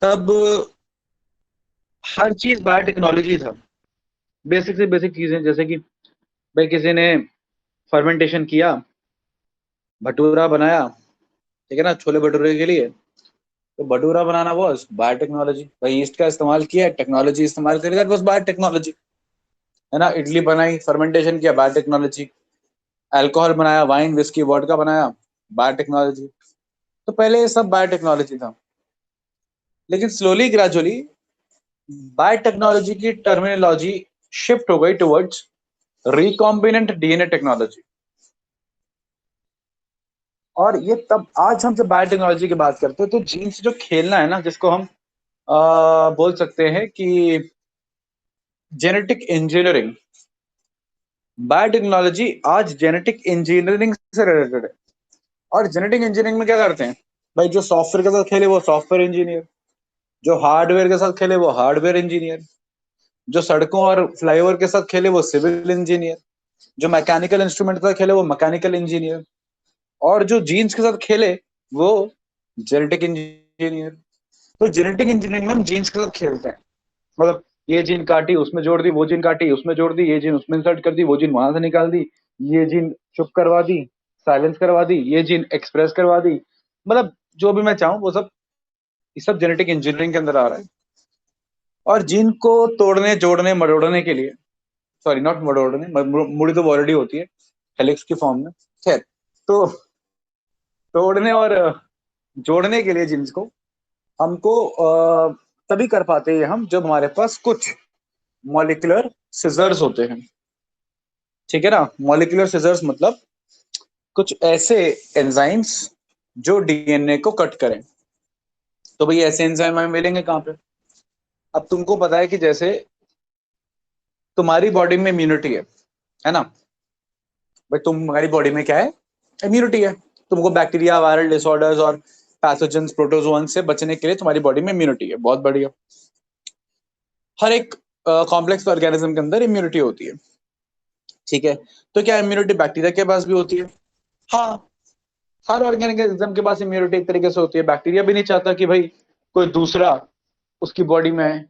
तब हर चीज बायोटेक्नोलॉजी था। बेसिक से बेसिक चीजें, जैसे कि भाई किसी ने फर्मेंटेशन किया, भटूरा बनाया, ठीक है ना, छोले भटूरे के लिए। तो भटूरा बनाना बॉस बायोटेक्नोलॉजी, भाई ईस्ट का इस्तेमाल किया, टेक्नोलॉजी इस्तेमाल करी, दैट वाज बायोटेक्नोलॉजी। है ना, इडली बनाई, फर्मेंटेशन किया, बायोटेक्नोलॉजी। अल्कोहल बनाया, वाइन विस्की वोडका बनाया, बायोटेक्नोलॉजी। तो पहले ये सब बायोटेक्नोलॉजी था, लेकिन स्लोली ग्रेजुअली बायोटेक्नोलॉजी की टर्मिनोलॉजी शिफ्ट हो गई टुवर्ड्स रिकॉम्बिनेंट डीएनए टेक्नोलॉजी। और ये तब, आज हम जब बायोटेक्नोलॉजी की बात करते हैं तो जीन से जो खेलना है ना, जिसको हम बोल सकते हैं कि जेनेटिक इंजीनियरिंग, बायोटेक्नोलॉजी आज जेनेटिक इंजीनियरिंग से रिलेटेड है। और जेनेटिक इंजीनियरिंग में क्या करते हैं भाई, जो सॉफ्टवेयर के साथ खेले वो सॉफ्टवेयर इंजीनियर, जो हार्डवेयर के साथ खेले वो हार्डवेयर इंजीनियर, जो सड़कों और फ्लाईओवर के साथ खेले वो सिविल इंजीनियर, जो मैकेनिकल इंस्ट्रूमेंट के साथ खेले वो मैकेनिकल इंजीनियर, और जो जीन्स के साथ खेले वो जेनेटिक इंजीनियर। तो जेनेटिक इंजीनियरिंग में हम जीन्स के साथ खेलते हैं। मतलब ये जीन काटी उसमें जोड़ दी, वो जीन काटी उसमें जोड़ दी, ये जीन उसमें इंसर्ट कर दी, वो जीन वहां से निकाल दी, ये जीन चुप करवा दी, साइलेंस करवा दी, ये जीन एक्सप्रेस करवा दी। मतलब जो भी मैं चाहूँ वो सब, ये सब जेनेटिक इंजीनियरिंग के अंदर आ रहा है। और जीन को तोड़ने जोड़ने मरोड़ने के लिए, सॉरी नॉट मरोड़ने, मुड़ी तो ऑलरेडी होती है हेलिक्स की फॉर्म में, खैर। तो तोड़ने और जोड़ने के लिए जीन्स को हमको तभी कर पाते हैं हम जब हमारे पास कुछ मॉलिक्यूलर सिजर्स होते हैं। ठीक है ना, मॉलिक्यूलर सिजर्स मतलब कुछ ऐसे एंजाइम्स जो डीएनए को कट करें। तो भाई ऐसे एंजाइम हमें मिलेंगे कहाँ पे? अब तुमको पता है कि जैसे तुम्हारी बॉडी में इम्यूनिटी है ना, भाई तुम्हारी बॉडी में क्या है, इम्यूनिटी है। तुमको बैक्टीरिया, वायरल डिसऑर्डर्स और पैथोजेंस, प्रोटोजोन से बचने के लिए तुम्हारी बॉडी में इम्यूनिटी है, बहुत बढ़िया। हर एक कॉम्प्लेक्स ऑर्गेनिज्म के अंदर इम्यूनिटी होती है, ठीक है। तो क्या इम्यूनिटी बैक्टीरिया के पास भी होती है? हाँ, हर ऑर्गेनिज्म के पास इम्यूनिटी एक तरीके से होती है। बैक्टीरिया भी नहीं चाहता कि भाई कोई दूसरा उसकी बॉडी में है।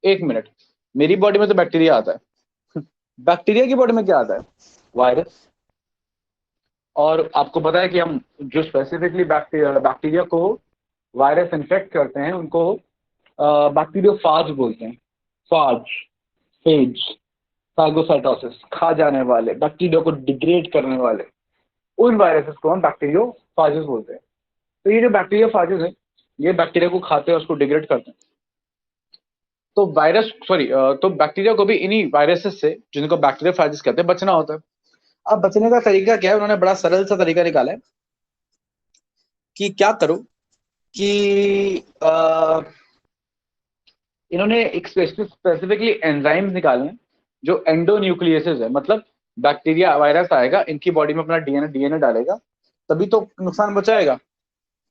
एक मिनट, मेरी बॉडी में तो बैक्टीरिया आता है, बैक्टीरिया की बॉडी में क्या आता है? वायरस। और आपको पता है कि हम जो स्पेसिफिकली बैक्टीरिया को वायरस इन्फेक्ट करते हैं उनको बैक्टीरियोफाज बोलते हैं। फाज, फेज, फागोसाइटोसिस, खा जाने वाले, बैक्टीरिया को डिग्रेड करने वाले, उन वायरसेस को हम बैक्टीरियोफाजेस बोलते हैं। तो ये जो बैक्टीरियोफाजेस है, ये बैक्टीरिया को खाते हैं, उसको डिग्रेड करते हैं। तो वायरस, सॉरी, तो बैक्टीरिया को भी इन्हीं वायरसेस से, जिनको बैक्टीरियोफाजेस कहते हैं, बचना होता है। अब बचने का तरीका क्या है? उन्होंने बड़ा सरल सा तरीका निकाला है कि क्या करो कि इन्होंने एक स्पेसिफिकली एंजाइम्स निकाले हैं जो एंडोन्यूक्लियसेस है। मतलब बैक्टीरिया, वायरस आएगा इनकी बॉडी में, अपना डीएनए डीएनए डालेगा, तभी तो नुकसान बचाएगा।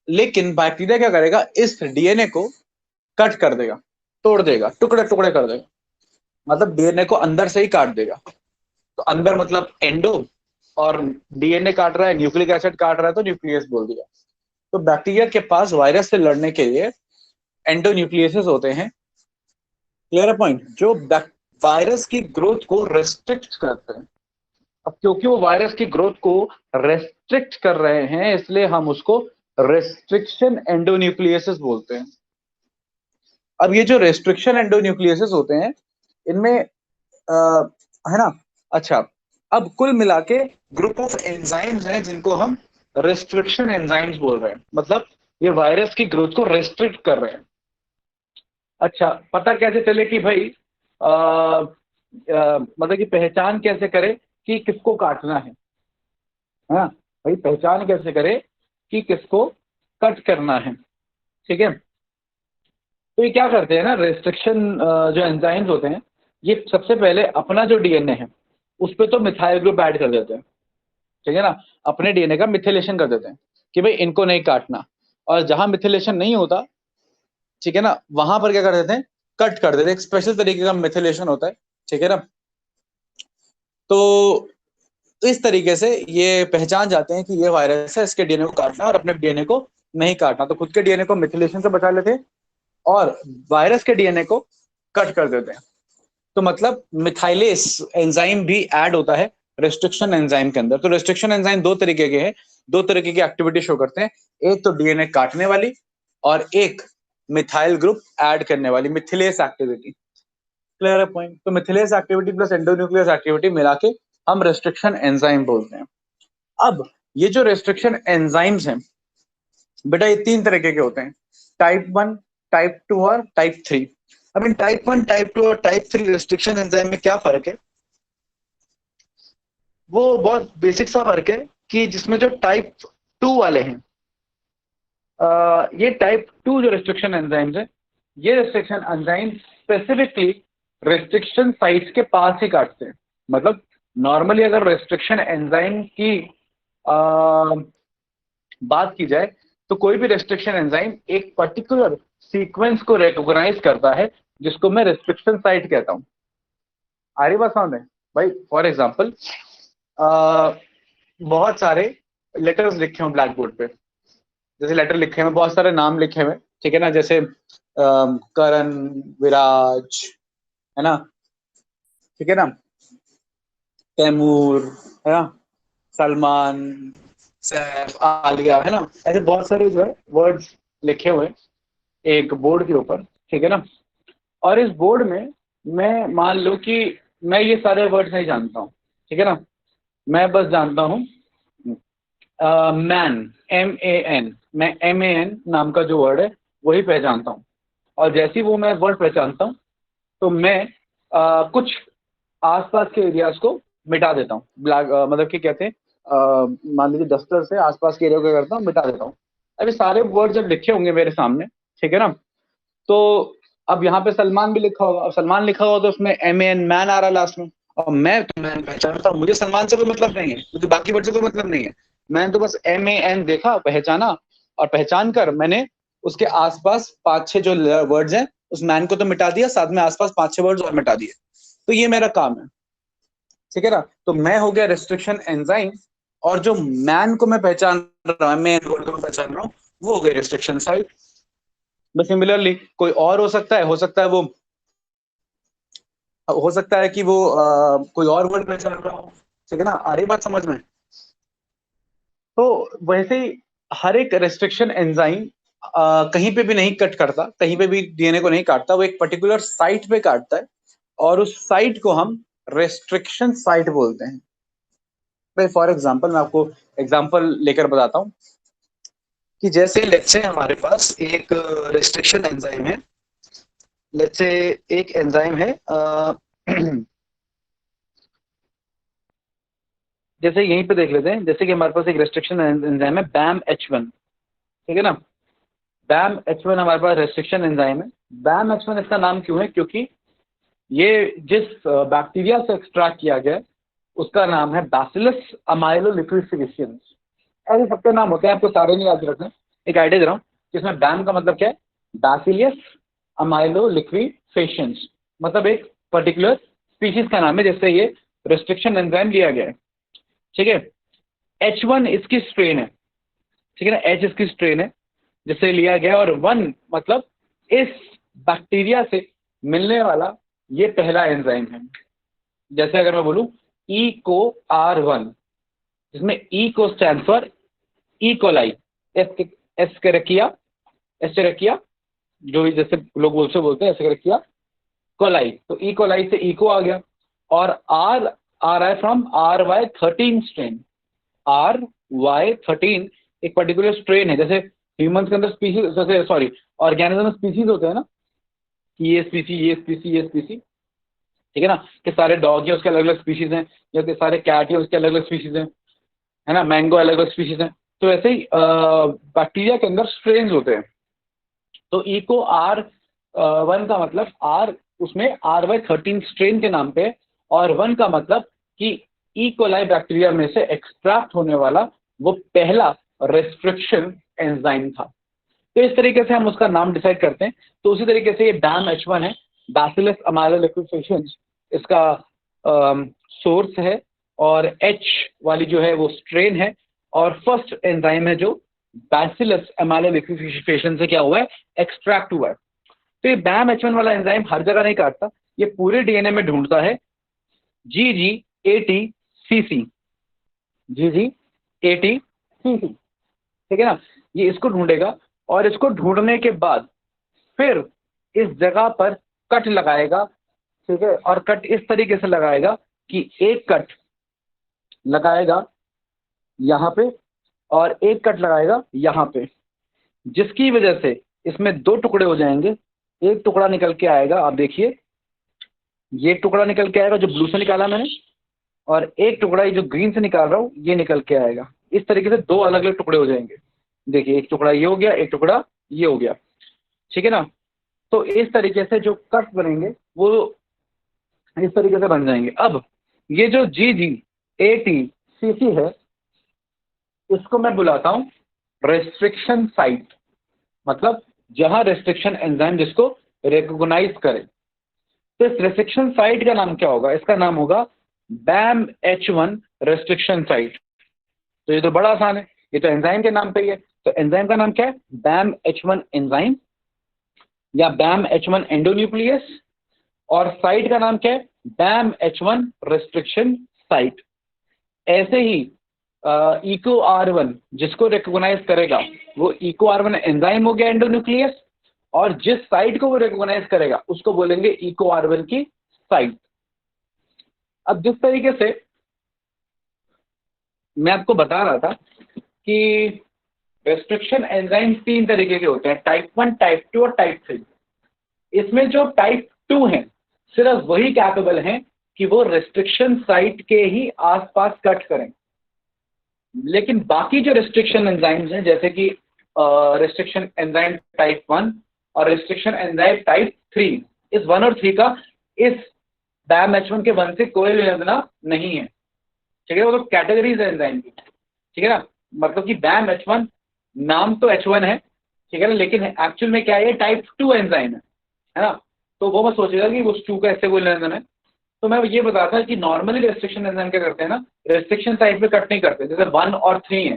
लेकिन बैक्टीरिया क्या करेगा, इस डीएनए को कट कर देगा, तोड़ देगा, टुकड़े टुकड़े कर देगा। मतलब डीएनए को अंदर से ही काट देगा। तो अंदर मतलब एंडो, और डीएनए काट रहा है, न्यूक्लिक एसिड काट रहा है, तो न्यूक्लियस बोल दिया। तो बैक्टीरिया के पास वायरस से लड़ने के लिए एंडोन्यूक्लियसेस होते हैं। क्लियर है पॉइंट? जो वायरस की ग्रोथ को रेस्ट्रिक्ट करते हैं। अब क्योंकि वो वायरस की ग्रोथ को रेस्ट्रिक्ट कर रहे हैं, इसलिए हम उसको रेस्ट्रिक्शन एंडोन्यूक्लियसेस बोलते हैं। अब ये जो रेस्ट्रिक्शन एंडोन्यूक्लियसेस होते हैं, इनमें है ना, अच्छा, अब कुल मिला के ग्रुप ऑफ एंजाइम्स हैं जिनको हम रेस्ट्रिक्शन एंजाइम्स बोल रहे हैं। मतलब ये वायरस की ग्रोथ को रेस्ट्रिक्ट कर रहे हैं। अच्छा, पता कैसे चले कि भाई मतलब कि पहचान कैसे करे कि किसको काटना है? हाँ, भाई पहचान कैसे करे कि किसको कट करना है? ठीक है। तो ये क्या करते हैं ना, रेस्ट्रिक्शन जो एंजाइम्स होते हैं, ये सबसे पहले अपना जो डीएनए है उस पर तो मिथाइल ग्रुप ऐड कर देते हैं। ठीक है ना, अपने डीएनए का मिथिलेशन कर देते हैं कि भाई इनको नहीं काटना। और जहां मिथिलेशन नहीं होता, ठीक है ना, वहां पर क्या कर देते हैं, कट कर देते हैं। एक स्पेशल तरीके का मिथिलेशन होता है, ठीक है ना। तो इस तरीके से ये पहचान जाते हैं कि ये वायरस है, इसके डीएनए को काटना और अपने डीएनए को नहीं काटना। तो खुद के डीएनए को मिथिलेशन से बचा लेते हैं और वायरस के डीएनए को कट कर देते हैं। तो मतलब मिथाइलेस एंजाइम भी ऐड होता है रेस्ट्रिक्शन एंजाइम के अंदर। तो रेस्ट्रिक्शन एंजाइम दो तरीके के हैं, दो तरीके की एक्टिविटी शो करते हैं, एक तो डीएनए काटने वाली और एक मिथाइल ग्रुप ऐड करने वाली मिथिलेस एक्टिविटी। क्लियर है पॉइंट? तो Mithilesh activity plus endonuclease activity मिला के हम रेस्ट्रिक्शन एंजाइम बोलते हैं। अब ये जो रेस्ट्रिक्शन एंजाइम्स हैं बेटा, ये तीन तरीके के होते हैं, टाइप 1, टाइप 2 और टाइप 3। अब इन टाइप 1, टाइप 2 और टाइप 3 रेस्ट्रिक्शन एंजाइम में क्या फर्क है? वो बहुत बेसिक सा फर्क है कि जिसमें जो टाइप 2 वाले हैं, ये टाइप 2 जो रेस्ट्रिक्शन एंजाइम्स है, ये restriction enzyme specifically restriction sites के पास ही काटते हैं। मतलब नॉर्मली अगर रेस्ट्रिक्शन एंजाइम की बात की जाए तो कोई भी रेस्ट्रिक्शन एंजाइम एक पर्टिकुलर सीक्वेंस को रिकॉग्नाइज करता है जिसको मैं रेस्ट्रिक्शन साइट कहता हूं। आ रही बात सामने भाई? फॉर एग्जाम्पल बहुत सारे लेटर्स लिखे हुए ब्लैक बोर्ड पे, जैसे लेटर लिखे हुए, बहुत सारे नाम लिखे हुए, ठीक है ना, जैसे करण, विराज, है ना, ठीक है ना, तैमूर, है ना, सलमान, सैफ, आलिया, है ना, ऐसे बहुत सारे जो है वर्ड्स लिखे हुए एक बोर्ड के ऊपर, ठीक है ना। और इस बोर्ड में मैं मान लो कि मैं ये सारे वर्ड्स नहीं जानता हूँ, ठीक है ना, मैं बस जानता हूँ मैन, MAN, मैं MAN नाम का जो वर्ड है वही पहचानता हूँ। और जैसे ही वो मैं वर्ड पहचानता हूँ तो मैं कुछ आसपास के एरियाज को मिटा देता हूँ, ब्लैक मतलब कि कहते हैं मान लीजिए डस्टर से आसपास के एरिया को क्या करता हूँ, मिटा देता हूँ। अभी सारे वर्ड जब लिखे होंगे मेरे सामने, ठीक है ना, तो अब यहाँ पे सलमान भी लिखा होगा, अब सलमान लिखा होगा तो उसमें MAN, मैन आ रहा है लास्ट में, और मैं तो मैन पहचानता हूँ, मुझे सलमान से कोई मतलब नहीं है, मुझे बाकी वर्ड से कोई मतलब नहीं है। मैंने तो बस MAN देखा, पहचाना, और पहचान कर मैंने उसके आसपास 5-6 जो वर्ड्स हैं उस मैन को तो मिटा दिया, साथ में आसपास 5-6 वर्ड्स और मिटा दिए। तो ये मेरा काम है, ठीक है ना। तो मैं हो गया रेस्ट्रिक्शन एंजाइम, और जो मैन को मैं पहचान रहा हूँ, मैन वर्ड को मैं पहचान रहा हूँ, वो हो गई रेस्ट्रिक्शन साइट। बस सिमिलरली कोई और हो सकता है वो, हो सकता है कि वो कोई और वर्ड पहचान रहा हो, ठीक है ना, आ रही बात समझ में? तो वैसे ही हर एक रेस्ट्रिक्शन एंजाइम कहीं पे भी नहीं कट करता, कहीं पे भी डीएनए को नहीं काटता, वो एक पर्टिकुलर साइट पे काटता है, और उस साइट को हम रेस्ट्रिक्शन साइट बोलते हैं। फॉर एग्जाम्पल मैं आपको एग्जाम्पल लेकर बताता हूँ कि जैसे लेट्स से हमारे पास एक रेस्ट्रिक्शन एंजाइम है, लेट्स से एक एंजाइम है जैसे यहीं पे देख लेते हैं, जैसे कि हमारे पास एक रेस्ट्रिक्शन एंजाइम है BAM-H1, ठीक है ना। BAM-H1 हमारे पास रेस्ट्रिक्शन एंजाइम है। BAM-H1 इसका नाम क्यों है? क्योंकि ये जिस बैक्टीरिया से एक्सट्रैक्ट किया गया उसका नाम है बैसिलस अमाइलोलिक्विफिकेशंस। ऐसे सबके नाम होते हैं, आपको सारे नहीं याद रखना, एक आइडिया दे रहा हूँ। जिसमें बैम का मतलब क्या है? बैसिलियस अमाइलोलिक्विफेशंस, मतलब एक पर्टिकुलर स्पीशीज का नाम है जिससे ये रेस्ट्रिक्शन एंजाइम लिया गया है, ठीक है। H1 इसकी स्ट्रेन है, ठीक है ना, H इसकी स्ट्रेन है जिससे लिया गया, और 1 मतलब इस बैक्टीरिया से मिलने वाला ये पहला एंजाइम है। जैसे अगर मैं बोलूं EcoR1, जिसमें E को स्टैंड फॉर ई कोलाई, एस्केरिकिया, एस्टेरिकिया, जो भी जैसे लोग बोलते हैं एस्केरिकिया कोलाई, तो ई कोलाई से इको आ गया। और आर आ रहा है फ्रॉम RY13 स्ट्रेन। RY13 एक पर्टिकुलर स्ट्रेन है, जैसे ह्यूमंस के अंदर स्पीसीज, जैसे सॉरी ऑर्गेनिज्म में स्पीसीज होते हैं ना, कि ये स्पीसी, ये स्पीसी, ये स्पीसी, ठीक है ना, कि सारे डॉग है उसके अलग अलग स्पीसीज हैं, या कि सारे कैट है उसके अलग अलग स्पीसीज हैं, है ना, मैंगो अलग अलग स्पीसीज हैं। तो ऐसे ही बैक्टीरिया के अंदर स्ट्रेन होते हैं। तो EcoR1 का मतलब आर उसमें RY13 स्ट्रेन के नाम पे, और 1 का मतलब कि ई कोलाई बैक्टीरिया में से एक्सट्रैक्ट होने वाला वो पहला रेस्ट्रिक्शन एंजाइम था। तो इस तरीके से हम उसका नाम डिसाइड करते हैं। तो उसी तरीके से ये BAM-H1 है, बैसिलस अमाइलोलिक्विफेशंस इसका सोर्स है, और H वाली जो है वो स्ट्रेन है, और फर्स्ट एंजाइम है जो बैसिलस अमाइलोलिक्विफेशन से क्या हुआ है? एक्सट्रैक्ट हुआ है। तो ये BAM H1 वाला एंजाइम हर जगह नहीं काटता, ये पूरे डीएनए में ढूंढता है GGATCC, GGATCC, ठीक है ना। ये इसको ढूंढेगा और इसको ढूंढने के बाद फिर इस जगह पर कट लगाएगा, ठीक है। और कट इस तरीके से लगाएगा कि एक कट लगाएगा यहाँ पे और एक कट लगाएगा यहाँ पे, जिसकी वजह से इसमें दो टुकड़े हो जाएंगे। एक टुकड़ा निकल के आएगा, आप देखिए ये टुकड़ा निकल के आएगा जो ब्लू से निकाला मैंने, और एक टुकड़ा ये जो ग्रीन से निकाल रहा हूँ ये निकल के आएगा। इस तरीके से दो अलग अलग टुकड़े हो जाएंगे। देखिए एक टुकड़ा ये हो गया, एक टुकड़ा ये हो गया, ठीक है ना। तो इस तरीके से जो कट बनेंगे वो इस तरीके से बन जाएंगे। अब ये जो GGATCC है इसको मैं बुलाता हूं रेस्ट्रिक्शन साइट, मतलब जहां रेस्ट्रिक्शन एंजाइम जिसको रिकॉग्नाइज करे। तो इस रेस्ट्रिक्शन साइट का नाम क्या होगा? इसका नाम होगा BAM H1 रेस्ट्रिक्शन साइट। तो ये तो बड़ा आसान है, ये तो एंजाइम के नाम पे ही है। तो एंजाइम का नाम क्या है? BAM H1 एंजाइम या BAM H1 एंडोन्यूक्लियस, और साइट का नाम क्या है? BAM H1 restriction site. ऐसे ही EcoR1 जिसको रिकॉग्नाइज करेगा वो EcoR1 एंजाइम हो गया एंडोन्यूक्लियस, और जिस साइट को वो रिकॉग्नाइज करेगा उसको बोलेंगे EcoR1 की साइट। अब जिस तरीके से मैं आपको बता रहा था कि रेस्ट्रिक्शन एंजाइम तीन तरीके के होते हैं, टाइप 1, टाइप 2 और टाइप 3। इसमें जो टाइप 2 हैं सिर्फ वही कैपेबल हैं कि वो रेस्ट्रिक्शन साइट के ही आसपास कट करें। लेकिन बाकी जो रेस्ट्रिक्शन एंजाइम्स हैं जैसे कि रेस्ट्रिक्शन एंजाइम टाइप 1 और रेस्ट्रिक्शन एंजाइम टाइप 3, इस 1 और 3 का इस BAM H1 के 1 से कोई लेना नहीं है, ठीक है। वो तो कैटेगरीज है एंजाइम की, ठीक है ना। मतलब कि BAM H1 नाम तो H1 है, ठीक है ना, लेकिन एक्चुअल में क्या है? टाइप 2 एंजाइम है ना। तो वो मत सोचेगा कि उस 2 का ऐसे कोई लेना देना है। तो मैं ये बता था कि नॉर्मली रेस्ट्रिक्शन एंजाइम क्या करते हैं ना, रेस्ट्रिक्शन साइट पे कट नहीं करते। जैसे 1 और 3 है,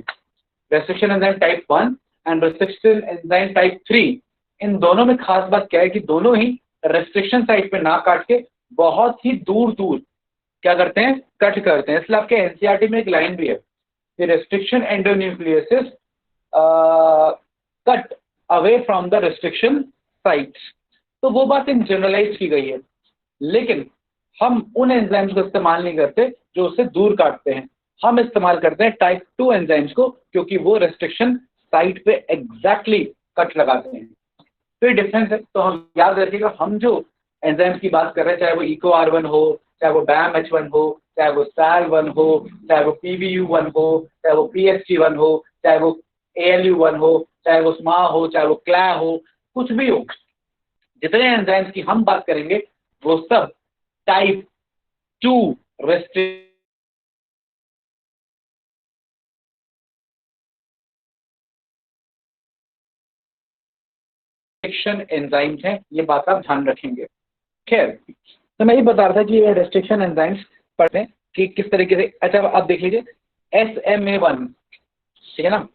restriction enzyme type 1 and restriction enzyme type 3, इन दोनों में खास बात क्या है कि दोनों ही रेस्ट्रिक्शन साइट पे ना काट के बहुत ही दूर दूर क्या करते हैं? कट करते हैं। इसलिए आपके एनसीईआरटी में एक लाइन भी है कि restriction endonucleases cut away from the restriction sites. तो वो बात इन जनरलाइज की गई है, लेकिन हम उन एंजाइम्स को इस्तेमाल नहीं करते जो उससे दूर काटते हैं। हम इस्तेमाल करते हैं टाइप 2 एंजाइम्स को, क्योंकि वो रेस्ट्रिक्शन साइट पे एग्जैक्टली कट लगाते हैं। तो ये डिफरेंस है। तो हम याद रखिएगा, हम जो एंजाइम्स की बात कर रहे हैं, चाहे वो EcoR1 हो, चाहे वो BAM H1 हो, चाहे वो SAL1 हो, चाहे वो PBU1 हो, चाहे वो PST1 हो, चाहे वो ALU1 हो, चाहे वो SMA हो, चाहे वो CLA हो, कुछ भी हो, जितने एंजाइम्स की हम बात करेंगे वो सब टाइप 2 रेस्ट्रिक्शन एंजाइम्स हैं। ये बात आप ध्यान रखेंगे। खैर, तो मैं ये बता रहा था कि ये रेस्ट्रिक्शन एंजाइम्स पढ़ते हैं कि किस तरीके से। अच्छा, आप देख लीजिए SMA1, ठीक है ना।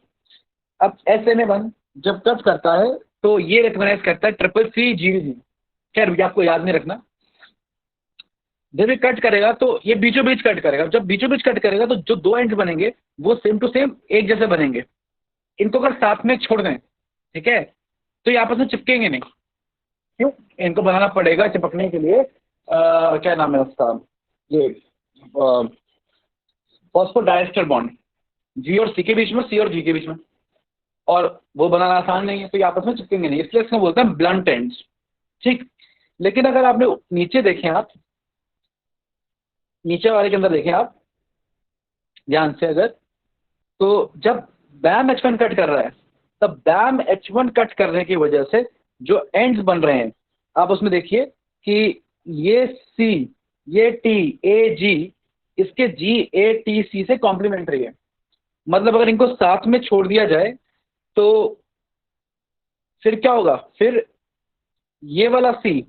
अब SMA1 जब कट करता है तो ये रिकॉग्नाइज करता है CCC। खैर, ये आपको याद नहीं रखना। जब ये कट करेगा तो ये बीचों बीच कट करेगा। जब बीचों बीच कट करेगा तो जो दो एंड्स बनेंगे वो सेम टू सेम एक जैसे बनेंगे। इनको अगर साथ में छोड़ दें, ठीक है, तो ये आपस में चिपकेंगे नहीं। क्यों? इनको बनाना पड़ेगा चिपकने के लिए क्या नाम है उसका, ये फॉस्फोडाइस्टर बॉन्ड, G और C के बीच में, C और G के बीच में, और वो बनाना आसान नहीं है, तो ये आपस में चिपकेंगे नहीं, इसलिए इसको बोलते हैं ब्लंट एंड्स, ठीक। लेकिन अगर आपने नीचे देखें, आप नीचे वाले के अंदर देखें आप ध्यान से अगर, तो जब BAM H1 कट कर रहा है तब BAM H1 कट करने की वजह से जो एंड्स बन रहे हैं, आप उसमें देखिए कि ये C, ये T, A, G, इसके GATC से कॉम्प्लीमेंट्री है। मतलब अगर इनको साथ में छोड़ दिया जाए तो फिर क्या होगा? फिर ये वाला C,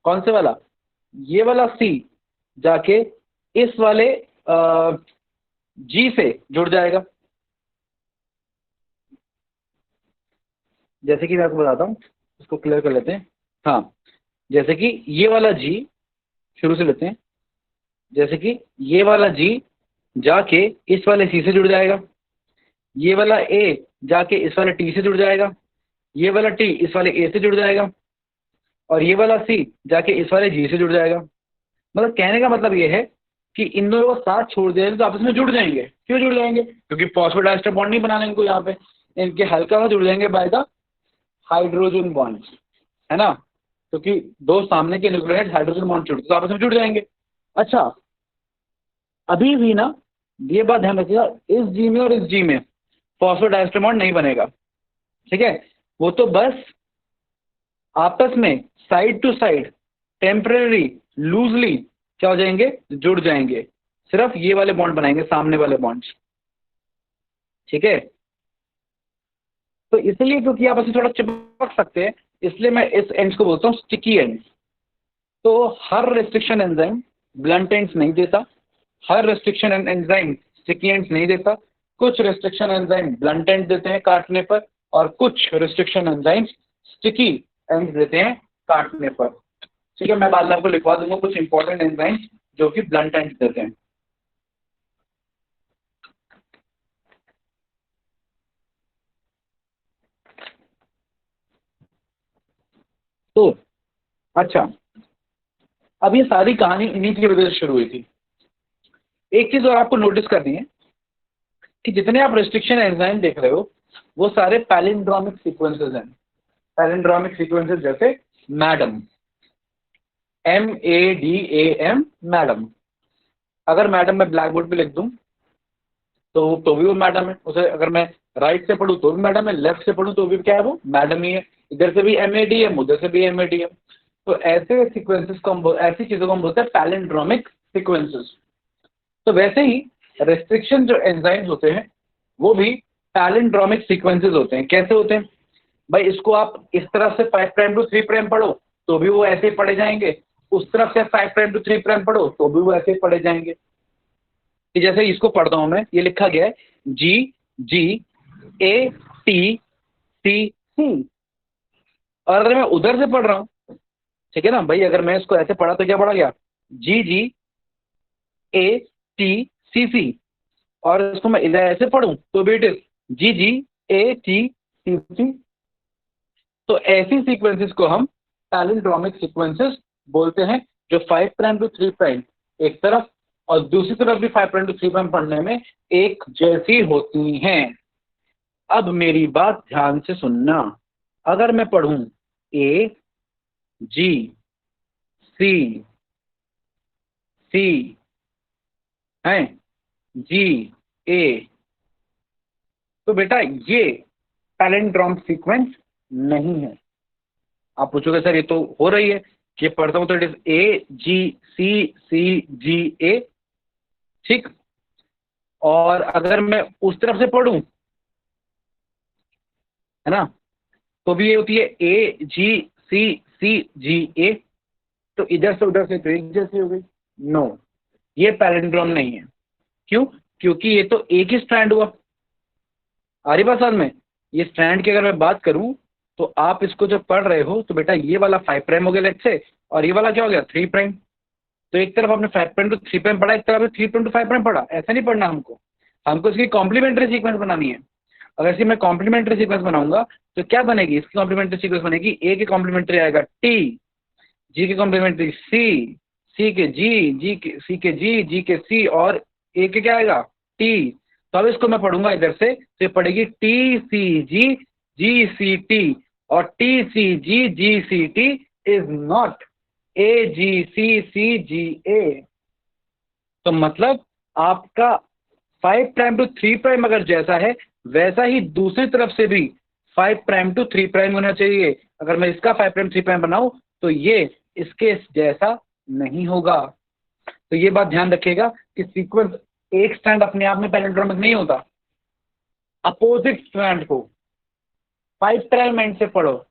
कौन से वाला? ये वाला C जाके इस वाले G से जुड़ जाएगा। जैसे कि मैं आपको बताता हूँ, इसको क्लियर कर लेते हैं। हाँ, जैसे कि ये वाला जी, शुरू से लेते हैं, जैसे कि ये वाला जी जाके इस वाले सी से जुड़ जाएगा, ये वाला ए जाके इस वाले टी से जुड़ जाएगा, ये वाला टी इस वाले ए से जुड़ जाएगा, और ये वाला सी जाके इस वाले जी से जुड़ जाएगा। मतलब कहने का मतलब ये है कि इन दोनों को साथ छोड़ दिया तो आपस में जुड़ जाएंगे। क्यों जुड़ जाएंगे? क्योंकि फॉस्फोडाइस्टर बॉन्ड नहीं बनाने इनको यहाँ पे, इनके हल्का सा जुड़ जाएंगे बाय द हाइड्रोजन बॉन्ड, है ना। क्योंकि दो सामने के न्यूक्लियोटाइड हाइड्रोजन बॉन्ड जुड़ते तो आपस में जुड़ जाएंगे। अच्छा, अभी भी ना ये बात ध्यान रखिएगा, इस जी में और इस जी में फॉस्फोडाइस्टर बॉन्ड नहीं बनेगा, ठीक है। वो तो बस आपस में side to side temporary loosely क्या हो जाएंगे, जुड़ जाएंगे। सिर्फ ये वाले बॉन्ड बनाएंगे, सामने वाले बॉन्ड्स, ठीक है। तो इसलिए क्योंकि आप ऐसे थोड़ा चिपक सकते हैं, इसलिए मैं इस एंड्स को बोलता हूँ स्टिकी एंड्स। तो हर रेस्ट्रिक्शन एंजाइम ब्लंट एंड्स नहीं देता, हर रेस्ट्रिक्शन एंजाइम स्टिकी एंड्स नहीं देता। कुछ रेस्ट्रिक्शन एंजाइम ब्लंट एंड देते हैं काटने पर, और कुछ रेस्ट्रिक्शन एंजाइम स्टिकी एंड्स देते हैं काटने पर, ठीक है। मैं बाद में आपको लिखवा दूंगा कुछ इंपॉर्टेंट एंजाइम जो कि ब्लंट एंड्स देते हैं। तो अच्छा, अब ये सारी कहानी इन्हीं की वजह से शुरू हुई थी। एक चीज और आपको नोटिस करनी है कि जितने आप रेस्ट्रिक्शन एंजाइम देख रहे हो वो सारे पैलिंड्रोमिक सीक्वेंसेस हैं। पैलिंड्रोमिक सीक्वेंसेस जैसे मैडम, MADAM, मैडम। अगर मैडम मैं ब्लैक बोर्ड पे लिख दूं तो भी वो मैडम है। उसे अगर मैं राइट से पढ़ूं तो भी मैडम है, लेफ्ट से पढ़ूं तो भी क्या है, वो मैडम ही है। इधर से भी MADM, उधर से भी MADM। तो ऐसे सीक्वेंसेस को हम ऐसी चीजों को हम बोलते हैं पैलिंड्रोमिक सीक्वेंसेस। तो वैसे ही रेस्ट्रिक्शन जो एंजाइम्स होते हैं वो भी पैलिंड्रोमिक सीक्वेंसेस होते हैं। कैसे होते हैं भाई? इसको आप इस तरफ से 5 प्राइम टू 3 प्राइम पढ़ो तो भी वो ऐसे ही पढ़े जाएंगे, उस तरफ से 5 प्राइम टू 3 प्राइम पढ़ो तो भी वो ऐसे ही पढ़े जाएंगे। कि जैसे इसको पढ़ता हूं मैं, ये लिखा गया है GGATCC, और अगर मैं उधर से पढ़ रहा हूं, ठीक है ना भाई, अगर मैं इसको ऐसे पढ़ा तो क्या पढ़ा गया, GGATCC, और इसको मैं इधर ऐसे पढ़ूं तो भी इट इज GGATCC। तो ऐसी सीक्वेंसेस को हम पैलिंड्रोमिक सीक्वेंसेस बोलते हैं, जो 5 प्राइम टू 3 प्राइम एक तरफ और दूसरी तरफ भी 5 प्राइम टू 3 प्राइम पढ़ने में एक जैसी होती हैं। अब मेरी बात ध्यान से सुनना, अगर मैं पढ़ूं AGC है GA, तो बेटा ये पैलिंड्रोम सीक्वेंस नहीं है। आप पूछोगे सर ये तो हो रही है, ये पढ़ता हूं तो इट इज AGCCGA, ठीक। और अगर मैं उस तरफ से पढ़ूं, है ना, तो भी ये होती है AGCCGA। तो इधर से उधर से तो एक जैसी हो गई। नो, ये पैलिंड्रोम नहीं है। क्यों? क्योंकि ये तो एक ही स्ट्रैंड हुआ। आ रही बात समझ में? ये स्ट्रैंड की अगर मैं बात करूं तो आप इसको जब पढ़ रहे हो तो बेटा ये वाला 5 प्राइम हो गया लेट्स से, और ये वाला क्या हो गया 3 प्राइम। तो एक तरफ आपने 5 प्राइम टू 3 प्राइम पढ़ा, एक तरफ 3 प्राइम टू 5 प्राइम पढ़ा। ऐसा नहीं पढ़ना हमको, हमको इसकी कॉम्प्लीमेंट्री सीक्वेंस बनानी है। अगर इसकी मैं कॉम्प्लीमेंट्री सीक्वेंस बनाऊंगा तो क्या बनेगी, इसकी कॉम्प्लीमेंट्री सीक्वेंस बनेगी, ए के कॉम्प्लीमेंट्री आएगा T, जी के कॉम्प्लीमेंट्री C के G के C के G के C, और ए के क्या आएगा T। तो अब इसको मैं पढ़ूंगा इधर से तो ये पढ़ेगी TCG और TCG इज नॉट AGCCGA। तो मतलब आपका 5 प्राइम टू 3 प्राइम अगर जैसा है, वैसा ही दूसरी तरफ से भी 5 प्राइम टू 3 प्राइम होना चाहिए। अगर मैं इसका 5 प्राइम 3 प्राइम बनाऊं तो ये इसके जैसा नहीं होगा। तो ये बात ध्यान रखिएगा कि सीक्वेंस एक स्ट्रैंड अपने आप में पैलिंड्रोमिक नहीं होता, अपोजिट स्ट्रैंड को 5 प्राइम एंड से पढ़ो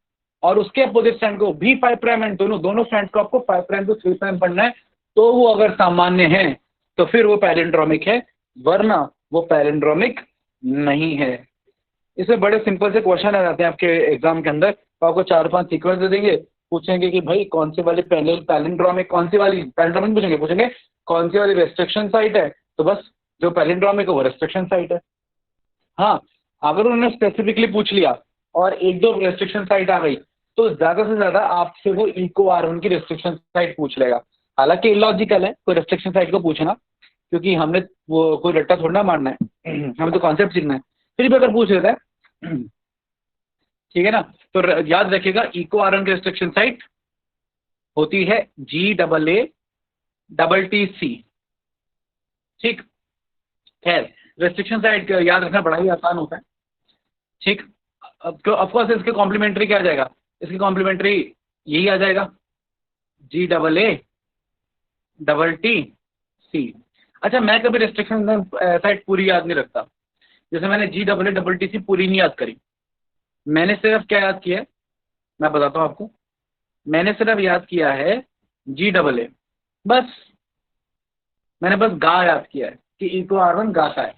और उसके अपोजिट स्ट्रैंड को भी 5 प्राइम एंड, दोनों स्ट्रैंड को आपको 5 प्राइम टू 3 प्राइम पढ़ना है। तो वो अगर सामान्य है तो फिर वो पैलिंड्रोमिक है, वरना वो पैलिंड्रोमिक नहीं है। इसमें बड़े सिंपल से क्वेश्चन आ जाते हैं आपके एग्जाम के अंदर तो आपको 4-5 सीक्वेंस दे देंगे, पूछेंगे कि भाई कौन से वाले पैलिंड्रोमिक, कौन सी वाली पैलिंड्रोमिक पूछेंगे कौन सी वाली रेस्ट्रिक्शन साइट है, तो बस जो पैलिंड्रोमिक है वो रेस्ट्रिक्शन साइट है। हाँ, अगर उन्होंने स्पेसिफिकली पूछ लिया और एक दो रेस्ट्रिक्शन साइट आ गई तो ज्यादा से ज्यादा आपसे वो इको R1 की रेस्ट्रिक्शन साइट पूछ लेगा। हालांकि इलॉजिकल है कोई रेस्ट्रिक्शन साइट को पूछना, क्योंकि हमने वो कोई रट्टा थोड़ा ना मारना है, हमें तो कॉन्सेप्ट सीखना है। फिर भी अगर पूछ लेता है ठीक है ना, तो याद रखिएगा इको R1 की रेस्ट्रिक्शन साइट होती है GAATTC। ठीक, खैर रेस्ट्रिक्शन साइट याद रखना बड़ा ही आसान होता है। ठीक, अब ऑफकोर्स इसके कॉम्प्लीमेंट्री क्या आ जाएगा, इसके कॉम्प्लीमेंट्री यही आ जाएगा GAATTC। अच्छा, मैं कभी रेस्ट्रिक्शन साइट पूरी याद नहीं रखता, जैसे मैंने GAATTC पूरी नहीं याद करी, मैंने सिर्फ क्या याद किया है मैं बताता हूँ आपको, मैंने सिर्फ याद किया है GAA, बस मैंने बस गा याद किया है कि इको R1 गाता है।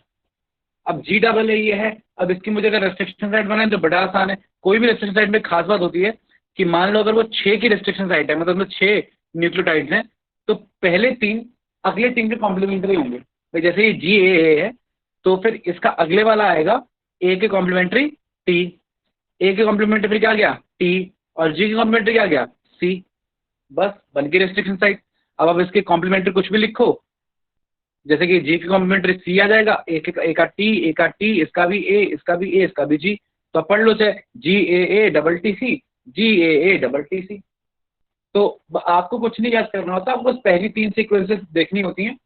अब GAA ये है, अब इसकी मुझे अगर रेस्ट्रिक्शन साइट बनाए तो बड़ा आसान है। कोई भी रेस्ट्रिक्शन साइट में खास बात होती है कि मान लो अगर वो 6 की रेस्ट्रिक्शन साइट है, मतलब 6 न्यूक्लियोटाइड्स हैं, तो पहले 3 अगले 3 के कॉम्प्लीमेंट्री होंगे। तो जैसे ये GAA है तो फिर इसका अगले वाला आएगा A के कॉम्प्लीमेंट्री T, A के कॉम्प्लीमेंट्री फिर क्या गया T, और G के कॉम्प्लीमेंट्री क्या गया C, बस बन की रेस्ट्रिक्शन साइट। अब इसके कॉम्प्लीमेंट्री कुछ भी लिखो, जैसे कि G के कॉम्प्लीमेंट्री C आ जाएगा, A का T, इसका भी A, इसका भी A, इसका भी G, तो पढ़ लो चाहे GAATTC GAATTC। तो आपको कुछ नहीं याद करना होता, आपको बस पहली 3 सीक्वेंसेस देखनी होती हैं,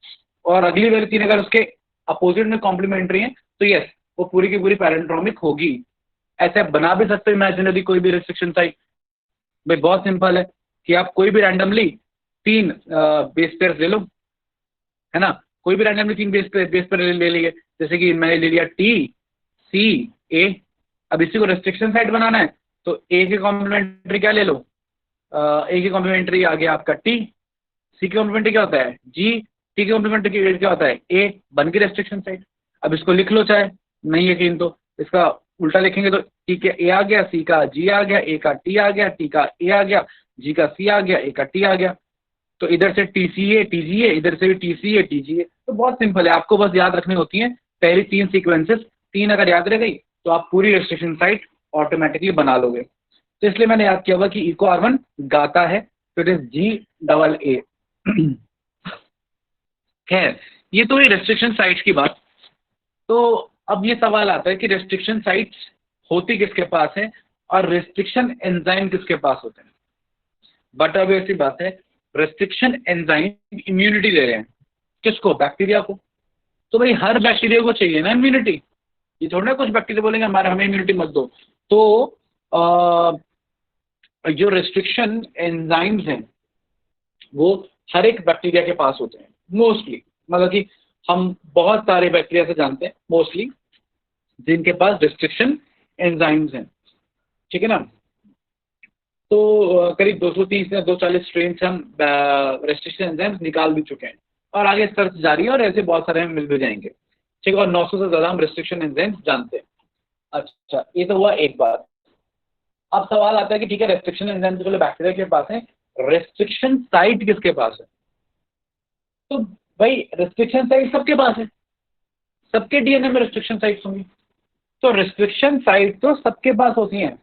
और अगली वाली 3 अगर उसके अपोजिट में कॉम्प्लीमेंट्री हैं तो यस वो पूरी की पूरी पैलिंड्रोमिक होगी। ऐसे आप बना भी सकते हो इमेजिनरी कोई भी रेस्ट्रिक्शन साइट। भाई बहुत सिंपल है कि आप कोई भी रैंडमली 3 बेस पेयर ले लो, है ना, कोई भी रैंडमली 3 बेस पेयर ले लिए, जैसे कि मैंने ले लिया TCA। अब इसी को रेस्ट्रिक्शन साइट बनाना है तो A के कॉम्प्लीमेंट्री क्या ले लो, A की कॉम्प्लीमेंट्री आ गया आपका T, C की कॉम्प्लीमेंट्री क्या होता है G, T की कॉम्प्लीमेंट्री क्या होता है A, बन की रेस्ट्रिक्शन साइट। अब इसको लिख लो चाहे नहीं यकीन तो इसका उल्टा लिखेंगे तो T के A आ गया, C का G आ गया, A का T आ गया, T का A आ गया, G का C आ गया, A का T आ गया। तो इधर से TCA TGA, इधर से भी TCA TGA। तो बहुत सिंपल है, आपको बस याद रखनी होती है पहली 3 सीक्वेंसेस, 3 अगर याद रह गई तो आप पूरी रेस्ट्रिक्शन साइट ऑटोमेटिकली बना लोगे। तो इसलिए मैंने याद किया हुआ कि इको R1 गाता है, तो इट इज GAA। खैर ये तो है रेस्ट्रिक्शन साइट्स की बात। तो अब ये सवाल आता है कि रेस्ट्रिक्शन साइट्स होती किसके पास है और रेस्ट्रिक्शन एंजाइम किसके पास होते हैं। बट अब ऐसी बात है, रेस्ट्रिक्शन एंजाइम इम्यूनिटी दे रहे हैं किसको, बैक्टीरिया को। तो भाई हर बैक्टीरिया को चाहिए ना इम्यूनिटी, ये थोड़ा ना कुछ बैक्टीरिया बोलेंगे हमें इम्यूनिटी मत दो। तो जो रेस्ट्रिक्शन एंजाइम्स हैं वो हर एक बैक्टीरिया के पास होते हैं मोस्टली, मतलब कि हम बहुत सारे बैक्टीरिया से जानते हैं मोस्टली जिनके पास रेस्ट्रिक्शन एंजाइम्स हैं। ठीक है ना, तो करीब 230 या 240 स्ट्रेन से हम रेस्ट्रिक्शन एंजाइम्स निकाल भी चुके हैं, और आगे सर्च जारी है और ऐसे बहुत सारे हमें मिल भी जाएंगे। ठीक है, और 900 से ज़्यादा हम रेस्ट्रिक्शन एंजाइम्स जानते हैं। अच्छा, ये तो हुआ एक बात। अब सवाल आता है कि ठीक है रेस्ट्रिक्शन एंजाइम्स तो बैक्टीरिया के पास है, रेस्ट्रिक्शन साइट किसके पास है। तो भाई रेस्ट्रिक्शन साइट सबके पास है, सबके डीएनए में रेस्ट्रिक्शन साइट्स होंगी, तो रेस्ट्रिक्शन साइट तो सबके पास होती हैं।